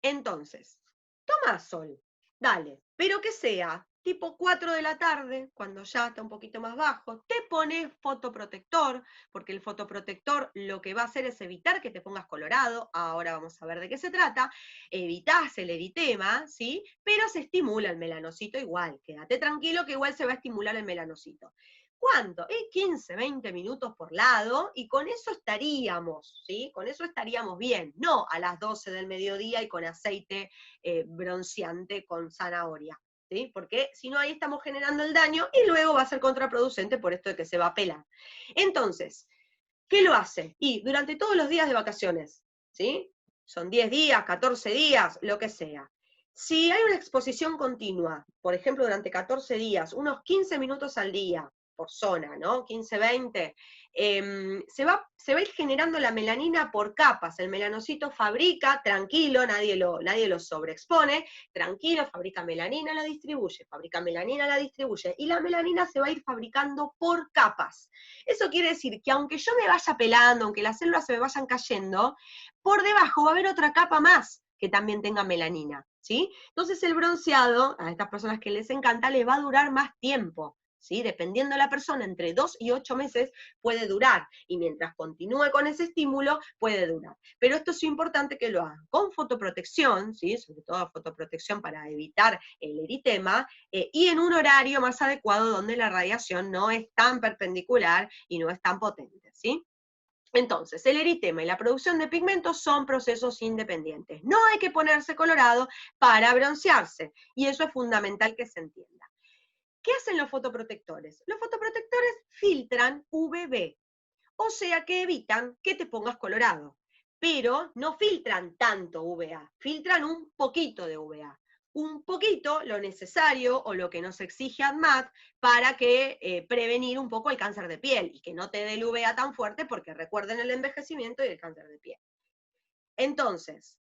Entonces, toma sol, dale, pero que sea tipo 4 de la tarde, cuando ya está un poquito más bajo, te pones fotoprotector, porque el fotoprotector lo que va a hacer es evitar que te pongas colorado, ahora vamos a ver de qué se trata, evitás el eritema, ¿sí? Pero se estimula el melanocito igual, quédate tranquilo que igual se va a estimular el melanocito. ¿Cuánto? 15, 20 minutos por lado, y con eso estaríamos, ¿sí? Con eso estaríamos bien, no a las 12 del mediodía y con aceite bronceante con zanahoria, ¿sí? Porque si no ahí estamos generando el daño y luego va a ser contraproducente por esto de que se va a pelar. Entonces, ¿qué lo hace? Y durante todos los días de vacaciones, ¿sí? Son 10 días, 14 días, lo que sea. Si hay una exposición continua, por ejemplo, durante 14 días, unos 15 minutos al día, por zona, ¿no? 15, 20, se va a ir generando la melanina por capas. El melanocito fabrica, tranquilo, nadie lo sobreexpone, tranquilo, fabrica melanina, la distribuye, fabrica melanina, la distribuye, y la melanina se va a ir fabricando por capas. Eso quiere decir que aunque yo me vaya pelando, aunque las células se me vayan cayendo, por debajo va a haber otra capa más que también tenga melanina, ¿sí? Entonces el bronceado, a estas personas que les encanta, les va a durar más tiempo, ¿sí? Dependiendo de la persona, entre 2 y 8 meses puede durar, y mientras continúe con ese estímulo, puede durar. Pero esto es importante que lo hagan con fotoprotección, ¿sí? Sobre todo fotoprotección para evitar el eritema, y en un horario más adecuado donde la radiación no es tan perpendicular y no es tan potente, ¿sí? Entonces, el eritema y la producción de pigmentos son procesos independientes. No hay que ponerse colorado para broncearse, y eso es fundamental que se entienda. ¿Qué hacen los fotoprotectores? Los fotoprotectores filtran UVB, o sea que evitan que te pongas colorado, pero no filtran tanto UVA, filtran un poquito de UVA. Un poquito, lo necesario o lo que nos exige ADMAT para que prevenir un poco el cáncer de piel y que no te dé el UVA tan fuerte, porque recuerden el envejecimiento y el cáncer de piel. Entonces,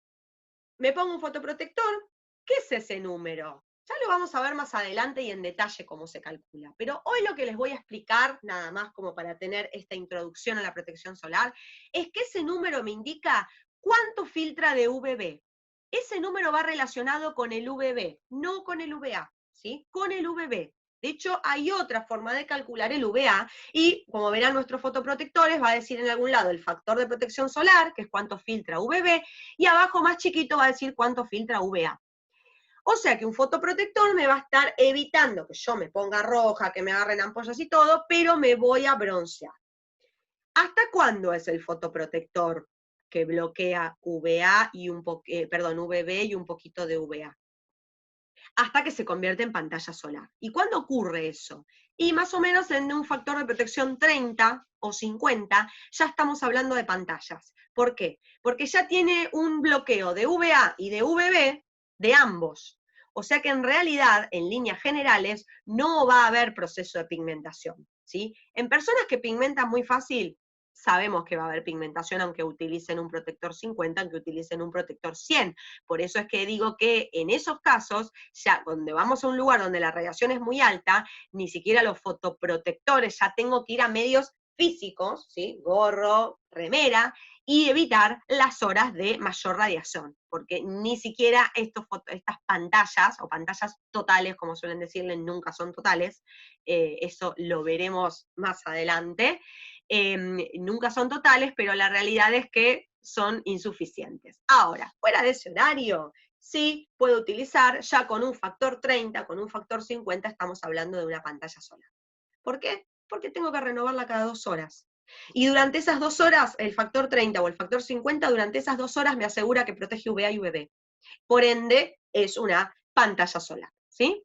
me pongo un fotoprotector. ¿Qué es ese número? Ya lo vamos a ver más adelante y en detalle cómo se calcula, pero hoy lo que les voy a explicar, nada más como para tener esta introducción a la protección solar, es que ese número me indica cuánto filtra de UVB. Ese número va relacionado con el UVB, no con el UVA, ¿sí? Con el UVB. De hecho, hay otra forma de calcular el UVA, y como verán nuestros fotoprotectores, va a decir en algún lado el factor de protección solar, que es cuánto filtra UVB, y abajo más chiquito va a decir cuánto filtra UVA. O sea que un fotoprotector me va a estar evitando que yo me ponga roja, que me agarren ampollas y todo, pero me voy a broncear. ¿Hasta cuándo es el fotoprotector que bloquea UVA y UVB y un poquito de UVA? Hasta que se convierte en pantalla solar. ¿Y cuándo ocurre eso? Y más o menos en un factor de protección 30 o 50, ya estamos hablando de pantallas. ¿Por qué? Porque ya tiene un bloqueo de UVA y de UVB de ambos. O sea que en realidad, en líneas generales, no va a haber proceso de pigmentación, ¿sí? En personas que pigmentan muy fácil, sabemos que va a haber pigmentación aunque utilicen un protector 50, aunque utilicen un protector 100. Por eso es que digo que en esos casos, ya donde vamos a un lugar donde la radiación es muy alta, ni siquiera los fotoprotectores, ya tengo que ir a medios físicos, ¿sí? Gorro, remera, y evitar las horas de mayor radiación, porque ni siquiera estas pantallas, o pantallas totales, como suelen decirle, nunca son totales, eso lo veremos más adelante, nunca son totales, pero la realidad es que son insuficientes. Ahora, fuera de ese horario, sí puedo utilizar, ya con un factor 30, con un factor 50, estamos hablando de una pantalla solar. ¿Por qué? Porque tengo que renovarla cada 2 horas. Y durante esas 2 horas, el factor 30 o el factor 50, durante esas 2 horas me asegura que protege UVA y UVB. Por ende, es una pantalla solar, ¿sí?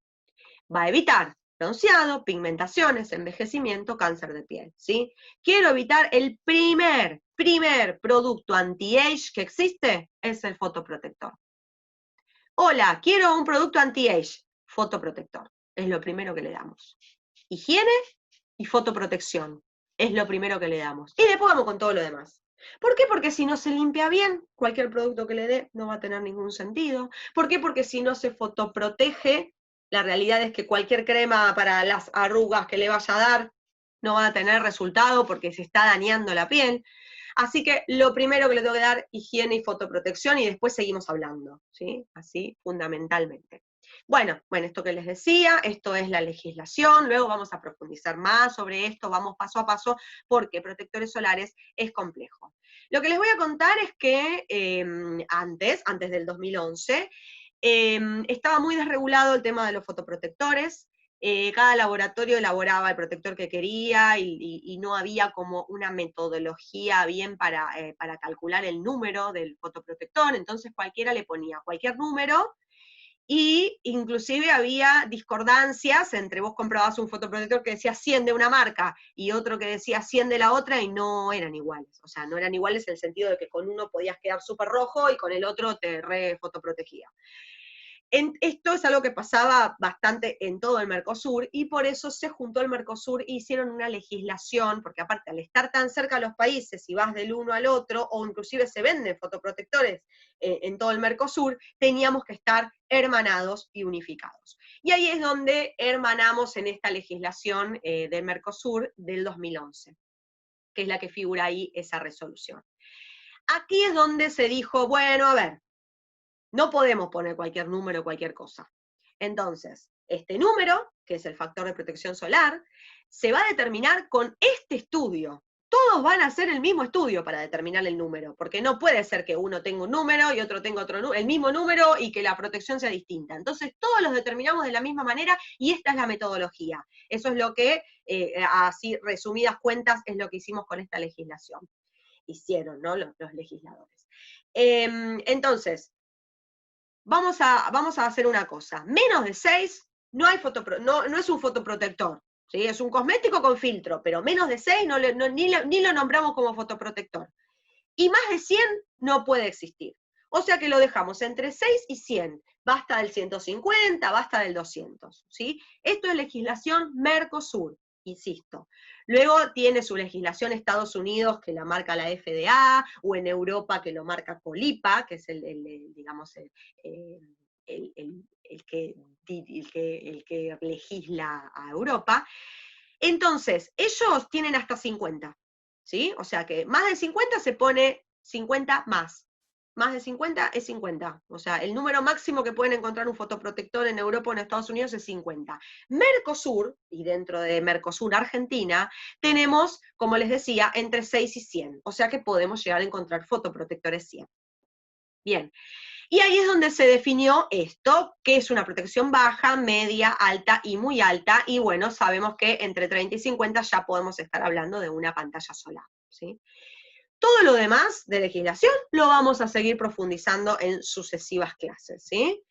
Va a evitar bronceado, pigmentaciones, envejecimiento, cáncer de piel, ¿sí? Quiero evitar el primer producto anti-age que existe, es el fotoprotector. Hola, quiero un producto anti-age, fotoprotector, es lo primero que le damos. Higiene y fotoprotección, es lo primero que le damos. Y después vamos con todo lo demás. ¿Por qué? Porque si no se limpia bien, cualquier producto que le dé no va a tener ningún sentido. ¿Por qué? Porque si no se fotoprotege, la realidad es que cualquier crema para las arrugas que le vaya a dar no va a tener resultado porque se está dañando la piel. Así que lo primero que le tengo que dar, higiene y fotoprotección, y después seguimos hablando, ¿sí? Así, fundamentalmente. Bueno, esto que les decía, esto es la legislación, luego vamos a profundizar más sobre esto, vamos paso a paso, porque protectores solares es complejo. Lo que les voy a contar es que antes del 2011, estaba muy desregulado el tema de los fotoprotectores. Cada laboratorio elaboraba el protector que quería y no había como una metodología bien para calcular el número del fotoprotector, entonces cualquiera le ponía cualquier número, y inclusive había discordancias entre vos comprabas un fotoprotector que decía 100 de una marca y otro que decía 100 de la otra, y no eran iguales. O sea, no eran iguales en el sentido de que con uno podías quedar súper rojo y con el otro te re fotoprotegía. Esto es algo que pasaba bastante en todo el Mercosur, y por eso se juntó el Mercosur e hicieron una legislación, porque aparte al estar tan cerca los países, si vas del uno al otro, o inclusive se venden fotoprotectores en todo el Mercosur, teníamos que estar hermanados y unificados. Y ahí es donde hermanamos en esta legislación del Mercosur del 2011, que es la que figura ahí esa resolución. Aquí es donde se dijo, bueno, a ver, no podemos poner cualquier número o cualquier cosa. Entonces, este número, que es el factor de protección solar, se va a determinar con este estudio. Todos van a hacer el mismo estudio para determinar el número, porque no puede ser que uno tenga un número y otro tenga el mismo número y que la protección sea distinta. Entonces, todos los determinamos de la misma manera y esta es la metodología. Eso es lo que, así resumidas cuentas, es lo que hicimos con esta legislación. Hicieron, ¿no? Los legisladores. Entonces, vamos a hacer una cosa. Menos de 6 no es un fotoprotector, ¿sí? Es un cosmético con filtro, pero menos de 6 ni lo nombramos como fotoprotector. Y más de 100 no puede existir. O sea que lo dejamos entre 6 y 100. Basta del 150, basta del 200, ¿sí? Esto es legislación Mercosur, insisto. Luego tiene su legislación Estados Unidos, que la marca la FDA, o en Europa, que lo marca Colipa, que es digamos, el que legisla a Europa. Entonces, ellos tienen hasta 50, ¿sí? O sea que más de 50 se pone 50 más. Más de 50 es 50. O sea, el número máximo que pueden encontrar un fotoprotector en Europa o en Estados Unidos es 50. Mercosur, y dentro de Mercosur Argentina, tenemos, como les decía, entre 6 y 100. O sea que podemos llegar a encontrar fotoprotectores 100. Bien. Y ahí es donde se definió esto, que es una protección baja, media, alta y muy alta, y bueno, sabemos que entre 30 y 50 ya podemos estar hablando de una pantalla solar, ¿sí? Todo lo demás de legislación lo vamos a seguir profundizando en sucesivas clases, ¿sí?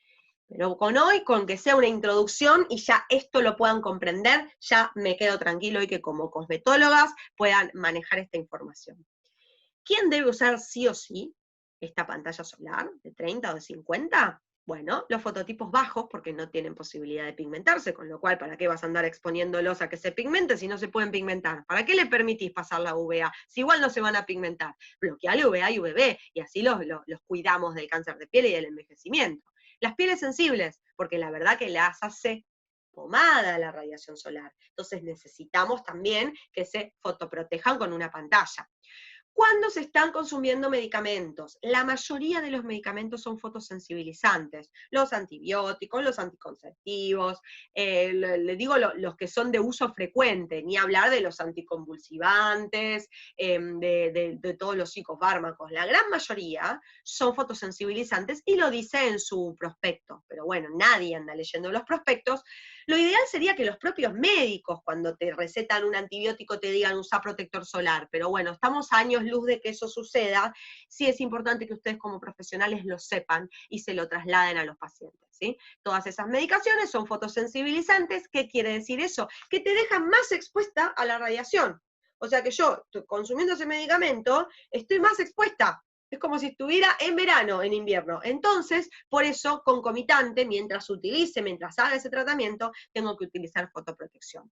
Pero con que sea una introducción y ya esto lo puedan comprender, ya me quedo tranquilo y que como cosmetólogas puedan manejar esta información. ¿Quién debe usar sí o sí esta pantalla solar de 30 o de 50? Bueno, los fototipos bajos, porque no tienen posibilidad de pigmentarse, con lo cual, ¿para qué vas a andar exponiéndolos a que se pigmenten si no se pueden pigmentar? ¿Para qué le permitís pasar la UVA? Si igual no se van a pigmentar. Bloqueale UVA y UVB, y así los cuidamos del cáncer de piel y del envejecimiento. Las pieles sensibles, porque la verdad que las hace pomada la radiación solar. Entonces necesitamos también que se fotoprotejan con una pantalla. ¿Cuándo se están consumiendo medicamentos? La mayoría de los medicamentos son fotosensibilizantes, los antibióticos, los anticonceptivos, le digo los que son de uso frecuente, ni hablar de los anticonvulsivantes, de todos los psicofármacos. La gran mayoría son fotosensibilizantes y lo dice en su prospecto, pero bueno, nadie anda leyendo los prospectos. Lo ideal sería que los propios médicos, cuando te recetan un antibiótico, te digan usa protector solar, pero bueno, estamos a años luz de que eso suceda. Sí es importante que ustedes como profesionales lo sepan y se lo trasladen a los pacientes, ¿sí? Todas esas medicaciones son fotosensibilizantes. ¿Qué quiere decir eso? Que te dejan más expuesta a la radiación. O sea que yo, consumiendo ese medicamento, estoy más expuesta. Es como si estuviera en verano, en invierno. Entonces, por eso, concomitante, mientras haga ese tratamiento, tengo que utilizar fotoprotección.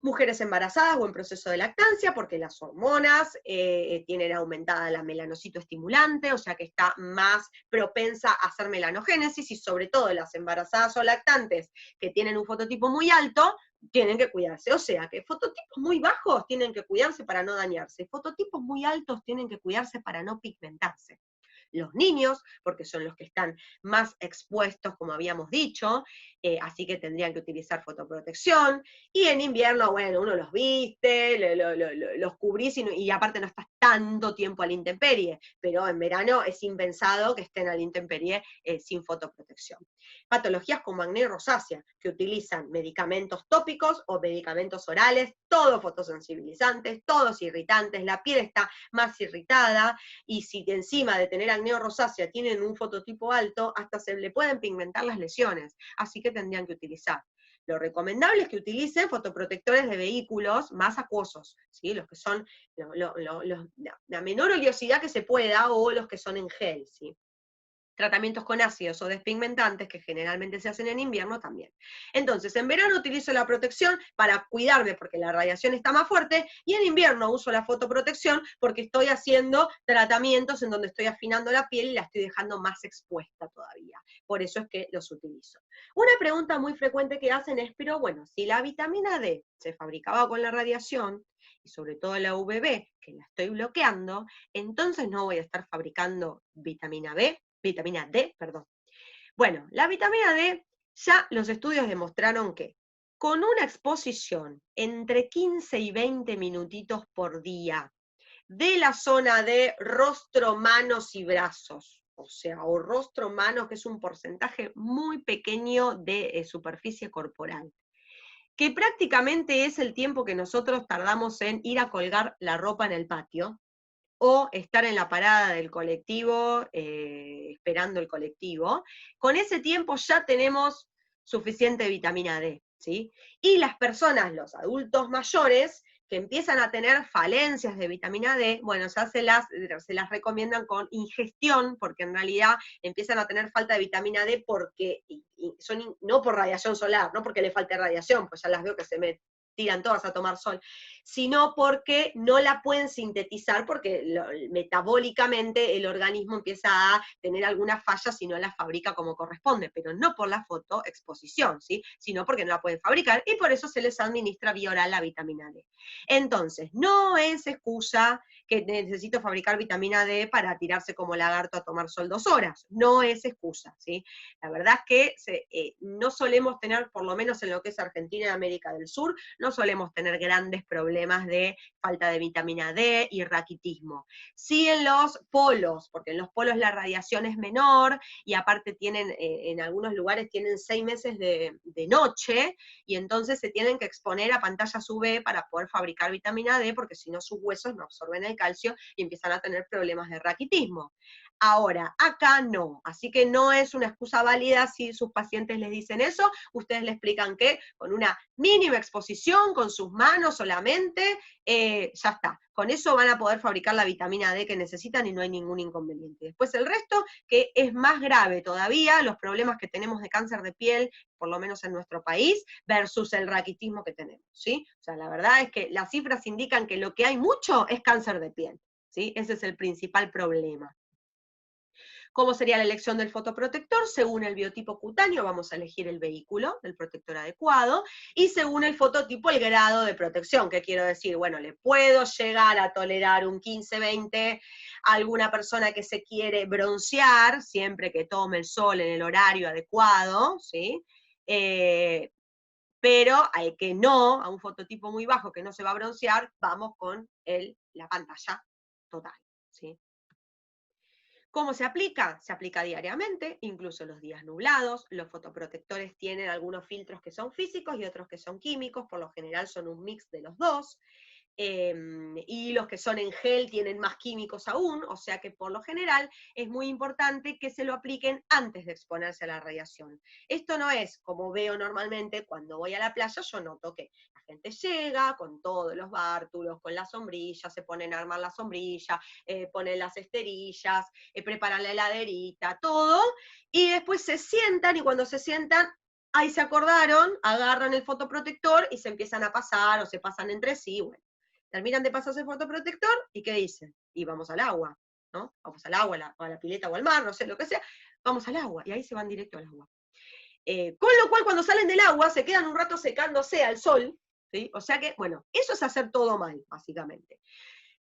Mujeres embarazadas o en proceso de lactancia, porque las hormonas tienen aumentada la melanocitoestimulante, o sea que está más propensa a hacer melanogénesis, y sobre todo las embarazadas o lactantes que tienen un fototipo muy alto, tienen que cuidarse. O sea que fototipos muy bajos tienen que cuidarse para no dañarse, fototipos muy altos tienen que cuidarse para no pigmentarse. Los niños, porque son los que están más expuestos, como habíamos dicho, así que tendrían que utilizar fotoprotección, y en invierno, bueno, uno los viste, los cubrís, y aparte no estás tanto tiempo a la intemperie, pero en verano es impensado que estén a la intemperie sin fotoprotección. Patologías como acné rosácea, que utilizan medicamentos tópicos o medicamentos orales, todos fotosensibilizantes, todos irritantes, la piel está más irritada, y si encima de tener acné rosácea tienen un fototipo alto, hasta se le pueden pigmentar las lesiones, así que tendrían que utilizar. Lo recomendable es que utilicen fotoprotectores de vehículos más acuosos, ¿sí? Los que son la menor oleosidad que se pueda, o los que son en gel, ¿sí? Tratamientos con ácidos o despigmentantes, que generalmente se hacen en invierno también. Entonces, en verano utilizo la protección para cuidarme porque la radiación está más fuerte, y en invierno uso la fotoprotección porque estoy haciendo tratamientos en donde estoy afinando la piel y la estoy dejando más expuesta todavía. Por eso es que los utilizo. Una pregunta muy frecuente que hacen es, pero bueno, si la vitamina D se fabricaba con la radiación, y sobre todo la UVB, que la estoy bloqueando, entonces no voy a estar fabricando vitamina D, perdón. Bueno, la vitamina D, ya los estudios demostraron que con una exposición entre 15 y 20 minutitos por día de la zona de rostro, manos y brazos, o sea, o rostro, manos, que es un porcentaje muy pequeño de superficie corporal, que prácticamente es el tiempo que nosotros tardamos en ir a colgar la ropa en el patio, o estar en la parada del colectivo, esperando el colectivo. Con ese tiempo ya tenemos suficiente vitamina D, ¿sí? Y las personas, los adultos mayores, que empiezan a tener falencias de vitamina D, bueno, ya se las recomiendan con ingestión, porque en realidad empiezan a tener falta de vitamina D porque, no por radiación solar, no porque le falte radiación, pues ya las veo que se me tiran todas a tomar sol, sino porque no la pueden sintetizar, porque metabólicamente el organismo empieza a tener alguna falla si no la fabrica como corresponde, pero no por la fotoexposición, ¿sí? Sino porque no la pueden fabricar, y por eso se les administra vía oral la vitamina D. Entonces, no es excusa que necesito fabricar vitamina D para tirarse como lagarto a tomar sol 2 horas, no es excusa, ¿sí? La verdad es que no solemos tener, por lo menos en lo que es Argentina y América del Sur, no solemos tener grandes problemas de falta de vitamina D y raquitismo. Sí en los polos, porque en los polos la radiación es menor, y aparte tienen, en algunos lugares tienen 6 meses de noche, y entonces se tienen que exponer a pantallas UV para poder fabricar vitamina D, porque si no sus huesos no absorben el calcio y empiezan a tener problemas de raquitismo. Ahora, acá no, así que no es una excusa válida si sus pacientes les dicen eso, ustedes le explican que con una mínima exposición, con sus manos solamente, ya está. Con eso van a poder fabricar la vitamina D que necesitan y no hay ningún inconveniente. Después el resto, que es más grave todavía, los problemas que tenemos de cáncer de piel, por lo menos en nuestro país, versus el raquitismo que tenemos, ¿sí? O sea, la verdad es que las cifras indican que lo que hay mucho es cáncer de piel, ¿sí? Ese es el principal problema. ¿Cómo sería la elección del fotoprotector? Según el biotipo cutáneo vamos a elegir el vehículo del protector adecuado, y según el fototipo el grado de protección. ¿Qué quiero decir? Bueno, le puedo llegar a tolerar un 15-20 a alguna persona que se quiere broncear, siempre que tome el sol en el horario adecuado, ¿sí? Pero al que no, a un fototipo muy bajo que no se va a broncear, vamos con la pantalla total, ¿sí? ¿Cómo se aplica? Se aplica diariamente, incluso los días nublados. Los fotoprotectores tienen algunos filtros que son físicos y otros que son químicos, por lo general son un mix de los dos. Y los que son en gel tienen más químicos aún, o sea que por lo general es muy importante que se lo apliquen antes de exponerse a la radiación. Esto no es como veo normalmente cuando voy a la playa, yo noto que la gente llega con todos los bártulos, con la sombrilla, se ponen a armar la sombrilla, ponen las esterillas, preparan la heladerita, todo, y después se sientan, y cuando se sientan ahí se acordaron, agarran el fotoprotector y se empiezan a pasar, o se pasan entre sí, bueno. Terminan de pasarse el fotoprotector, ¿y qué dicen? Y vamos al agua, ¿no? Vamos al agua, a la pileta o al mar, no sé, lo que sea, vamos al agua, y ahí se van directo al agua. Con lo cual, cuando salen del agua, se quedan un rato secándose al sol, ¿sí? O sea que, bueno, eso es hacer todo mal, básicamente.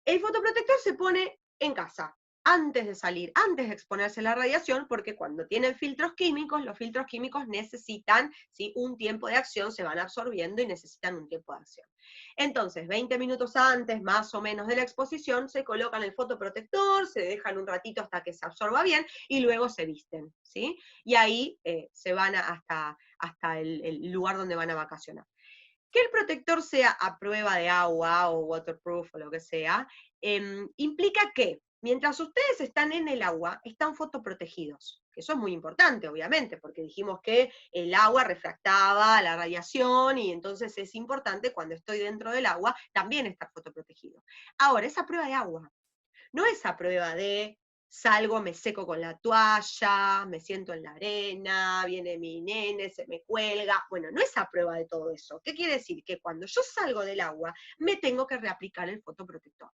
El fotoprotector se pone en casa, antes de salir, antes de exponerse a la radiación, porque cuando tienen filtros químicos, los filtros químicos necesitan, ¿sí?, un tiempo de acción, se van absorbiendo y necesitan un tiempo de acción. Entonces, 20 minutos antes, más o menos, de la exposición, se colocan el fotoprotector, se dejan un ratito hasta que se absorba bien, y luego se visten, ¿sí? Y ahí se van hasta el lugar donde van a vacacionar. Que el protector sea a prueba de agua o waterproof o lo que sea, implica que mientras ustedes están en el agua, están fotoprotegidos. Eso es muy importante, obviamente, porque dijimos que el agua refractaba la radiación y entonces es importante cuando estoy dentro del agua también estar fotoprotegido. Ahora, esa prueba de agua no es a prueba de salgo, me seco con la toalla, me siento en la arena, viene mi nene, se me cuelga. Bueno, no es a prueba de todo eso. ¿Qué quiere decir? Que cuando yo salgo del agua, me tengo que reaplicar el fotoprotector.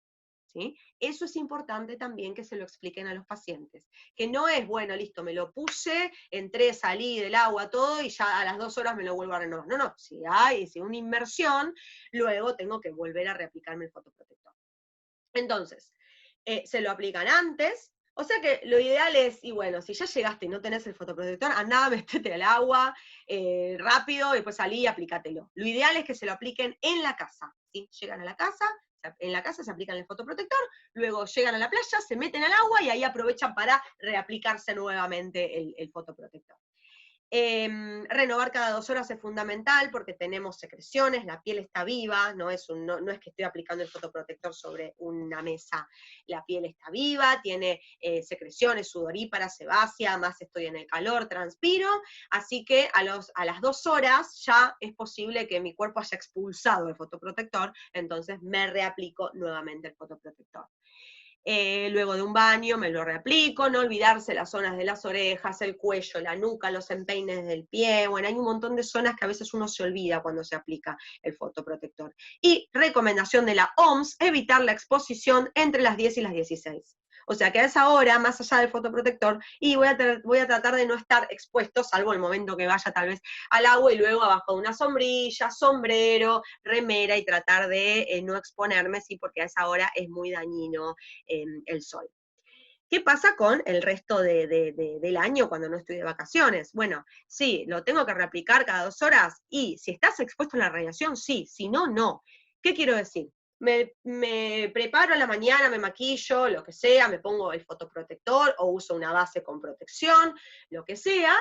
¿Sí? Eso es importante también que se lo expliquen a los pacientes. Que no es, bueno, listo, me lo puse, entré, salí del agua, todo, y ya a las 2 horas me lo vuelvo a renovar. No, no, si hay una inmersión, luego tengo que volver a reaplicarme el fotoprotector. Entonces, se lo aplican antes, o sea que lo ideal es, y bueno, si ya llegaste y no tenés el fotoprotector, andá, metete al agua rápido, y después salí y aplicátelo. Lo ideal es que se lo apliquen en la casa, ¿sí? Llegan a la casa, en la casa se aplican el fotoprotector, luego llegan a la playa, se meten al agua y ahí aprovechan para reaplicarse nuevamente el fotoprotector. Renovar cada 2 horas es fundamental porque tenemos secreciones, la piel está viva, no es que estoy aplicando el fotoprotector sobre una mesa, la piel está viva, tiene secreciones sudoríparas, sebácea, más estoy en el calor, transpiro, así que a las 2 horas ya es posible que mi cuerpo haya expulsado el fotoprotector, entonces me reaplico nuevamente el fotoprotector. Luego de un baño me lo reaplico, no olvidarse las zonas de las orejas, el cuello, la nuca, los empeines del pie, bueno, hay un montón de zonas que a veces uno se olvida cuando se aplica el fotoprotector. Y recomendación de la OMS, evitar la exposición entre las 10 y las 16. O sea que a esa hora, más allá del fotoprotector, y voy a tratar de no estar expuesto, salvo el momento que vaya tal vez al agua y luego abajo de una sombrilla, sombrero, remera, y tratar de no exponerme, sí, porque a esa hora es muy dañino el sol. ¿Qué pasa con el resto del año cuando no estoy de vacaciones? Bueno, sí, lo tengo que reaplicar cada 2 horas, y si estás expuesto a la radiación, sí, si no, no. ¿Qué quiero decir? Me preparo a la mañana, me maquillo, lo que sea, me pongo el fotoprotector o uso una base con protección, lo que sea,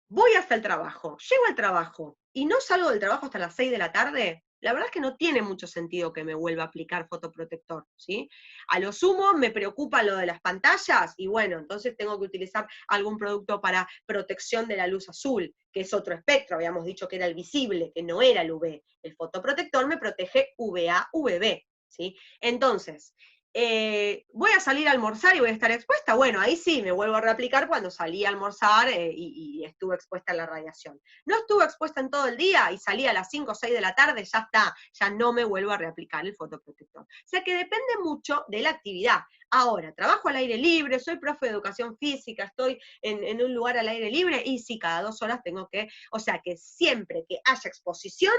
voy hasta el trabajo, llego al trabajo y no salgo del trabajo hasta las 6 de la tarde, la verdad es que no tiene mucho sentido que me vuelva a aplicar fotoprotector, ¿sí? A lo sumo me preocupa lo de las pantallas, y bueno, entonces tengo que utilizar algún producto para protección de la luz azul, que es otro espectro, habíamos dicho que era el visible, que no era el UV. El fotoprotector me protege UVA, UVB, ¿sí? Entonces, ¿voy a salir a almorzar y voy a estar expuesta? Bueno, ahí sí, me vuelvo a reaplicar cuando salí a almorzar y estuve expuesta a la radiación. No estuve expuesta en todo el día y salí a las 5 o 6 de la tarde, ya está, ya no me vuelvo a reaplicar el fotoprotector. O sea que depende mucho de la actividad. Ahora, trabajo al aire libre, soy profe de educación física, estoy en un lugar al aire libre, y sí, cada 2 horas tengo que, o sea que siempre que haya exposición,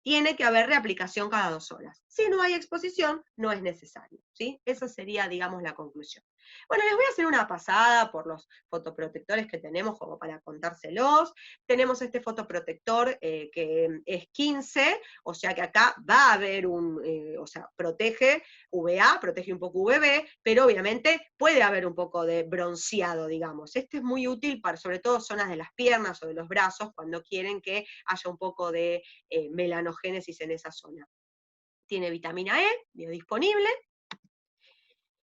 tiene que haber reaplicación cada 2 horas. Si no hay exposición, no es necesario, ¿sí? Esa sería, digamos, la conclusión. Bueno, les voy a hacer una pasada por los fotoprotectores que tenemos como para contárselos. Tenemos este fotoprotector que es 15, o sea que acá va a haber o sea, protege UVA, protege un poco UVB, pero obviamente puede haber un poco de bronceado, digamos. Este es muy útil para, sobre todo, zonas de las piernas o de los brazos, cuando quieren que haya un poco de melanogénesis en esa zona. Tiene vitamina E, biodisponible,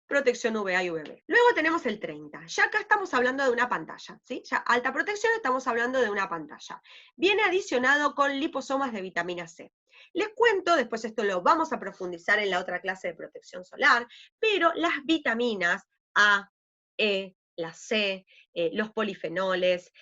protección UVA y UVB. Luego tenemos el 30. Ya acá estamos hablando de una pantalla, ¿sí? Ya alta protección, estamos hablando de una pantalla. Viene adicionado con liposomas de vitamina C. Les cuento, después esto lo vamos a profundizar en la otra clase de protección solar, pero las vitaminas A, E, la C, los polifenoles,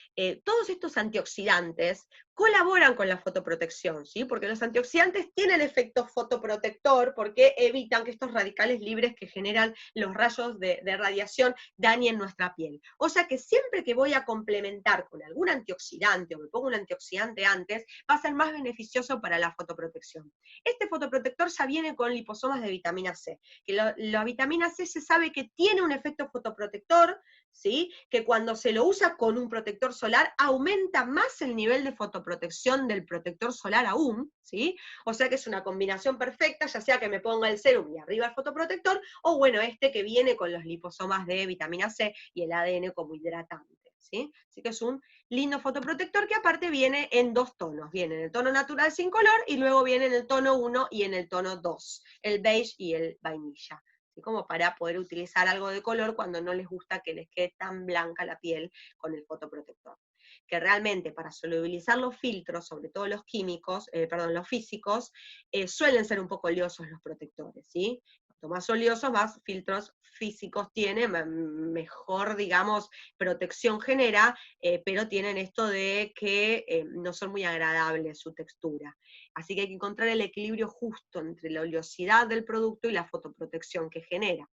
todos estos antioxidantes colaboran con la fotoprotección, ¿sí? Porque los antioxidantes tienen efecto fotoprotector porque evitan que estos radicales libres que generan los rayos de radiación dañen nuestra piel. O sea que siempre que voy a complementar con algún antioxidante o me pongo un antioxidante antes, va a ser más beneficioso para la fotoprotección. Este fotoprotector ya viene con liposomas de vitamina C, que la vitamina C se sabe que tiene un efecto fotoprotector, ¿sí? Que cuando se lo usa con un protector solar aumenta más el nivel de fotoprotección del protector solar aún, ¿sí? O sea que es una combinación perfecta, ya sea que me ponga el serum y arriba el fotoprotector, o bueno, este que viene con los liposomas de vitamina C y el ADN como hidratante, ¿sí? Así que es un lindo fotoprotector que aparte viene en dos tonos, viene en el tono natural sin color y luego viene en el tono 1 y en el tono 2, el beige y el vainilla, así como para poder utilizar algo de color cuando no les gusta que les quede tan blanca la piel con el fotoprotector. Que realmente para solubilizar los filtros, sobre todo los químicos, perdón, los físicos, suelen ser un poco oleosos los protectores, ¿sí? Cuanto más oleosos, más filtros físicos tiene, mejor, digamos, protección genera, pero tienen esto de que no son muy agradables su textura. Así que hay que encontrar el equilibrio justo entre la oleosidad del producto y la fotoprotección que genera.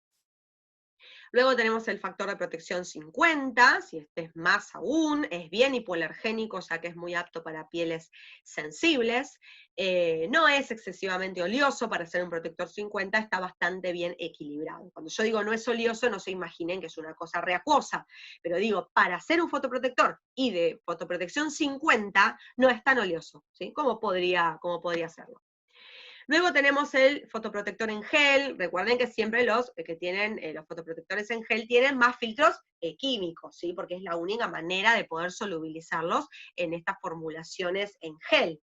Luego tenemos el factor de protección 50, si este es más aún, es bien hipoalergénico, ya que es muy apto para pieles sensibles. No es excesivamente oleoso para ser un protector 50, está bastante bien equilibrado. Cuando yo digo no es oleoso, no se imaginen que es una cosa reacuosa, pero digo, para ser un fotoprotector y de fotoprotección 50, no es tan oleoso, ¿sí? Como podría serlo. Luego tenemos el fotoprotector en gel. Recuerden que siempre los que tienen los fotoprotectores en gel tienen más filtros químicos, ¿sí? Porque es la única manera de poder solubilizarlos en estas formulaciones en gel.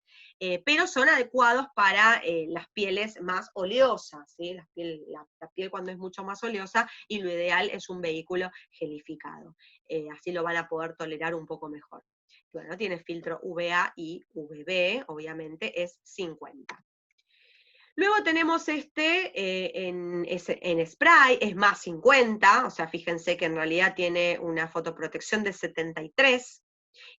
Pero son adecuados para las pieles más oleosas, ¿sí? La piel cuando es mucho más oleosa, y lo ideal es un vehículo gelificado. Así lo van a poder tolerar un poco mejor. Bueno, tiene filtro UVA y UVB, obviamente es 50. Luego tenemos en spray, es más 50, o sea, fíjense que en realidad tiene una fotoprotección de 73,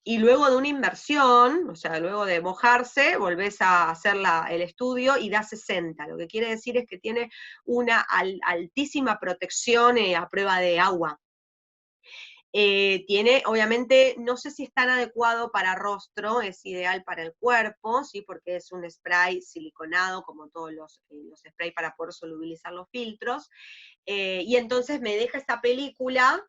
y luego de una inversión, o sea, luego de mojarse, volvés a hacer el estudio y da 60, lo que quiere decir es que tiene una altísima protección a prueba de agua. Tiene, obviamente, no sé si es tan adecuado para rostro, es ideal para el cuerpo, ¿sí? Porque es un spray siliconado, como todos los sprays para poder solubilizar los filtros, y entonces me deja esta película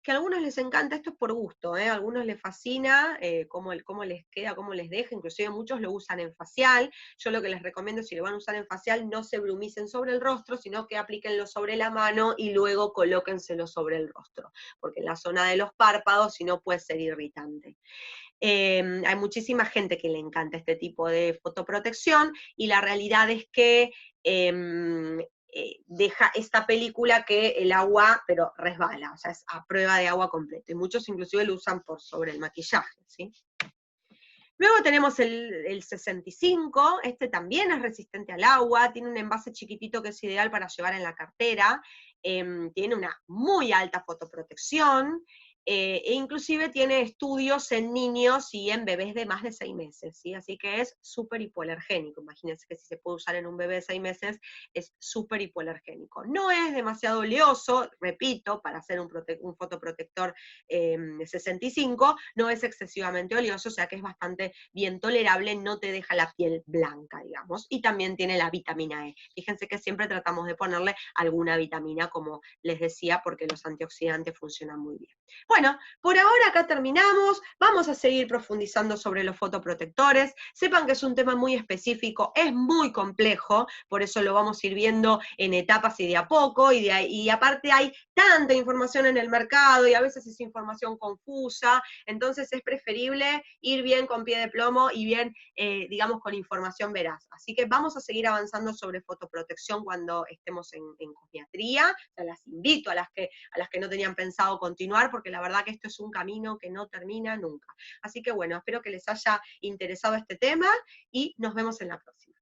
que a algunos les encanta, esto es por gusto, a algunos les fascina cómo les queda, cómo les deja, inclusive muchos lo usan en facial. Yo lo que les recomiendo, si lo van a usar en facial, no se brumicen sobre el rostro, sino que aplíquenlo sobre la mano y luego colóquenselo sobre el rostro, porque en la zona de los párpados, si no, puede ser irritante. Hay muchísima gente que le encanta este tipo de fotoprotección, y la realidad es que deja esta película que el agua, pero resbala, o sea, es a prueba de agua completo, y muchos inclusive lo usan por sobre el maquillaje, ¿sí? Luego tenemos el 65, este también es resistente al agua, tiene un envase chiquitito que es ideal para llevar en la cartera, tiene una muy alta fotoprotección, e inclusive tiene estudios en niños y en bebés de más de 6 meses, ¿sí? Así que es súper hipoalergénico. Imagínense que si se puede usar en un bebé de 6 meses, es súper hipoalergénico. No es demasiado oleoso, repito, para hacer un fotoprotector 65, no es excesivamente oleoso, o sea que es bastante bien tolerable, no te deja la piel blanca, digamos, y también tiene la vitamina E. Fíjense que siempre tratamos de ponerle alguna vitamina, como les decía, porque los antioxidantes funcionan muy bien. Bueno, por ahora acá terminamos, vamos a seguir profundizando sobre los fotoprotectores. Sepan que es un tema muy específico, es muy complejo, por eso lo vamos a ir viendo en etapas y de a poco, y aparte hay tanta información en el mercado y a veces es información confusa, entonces es preferible ir bien con pie de plomo y bien, digamos, con información veraz. Así que vamos a seguir avanzando sobre fotoprotección cuando estemos en cosmiatría. O sea, las invito a las que no tenían pensado continuar, porque la verdad que esto es un camino que no termina nunca. Así que bueno, espero que les haya interesado este tema y nos vemos en la próxima.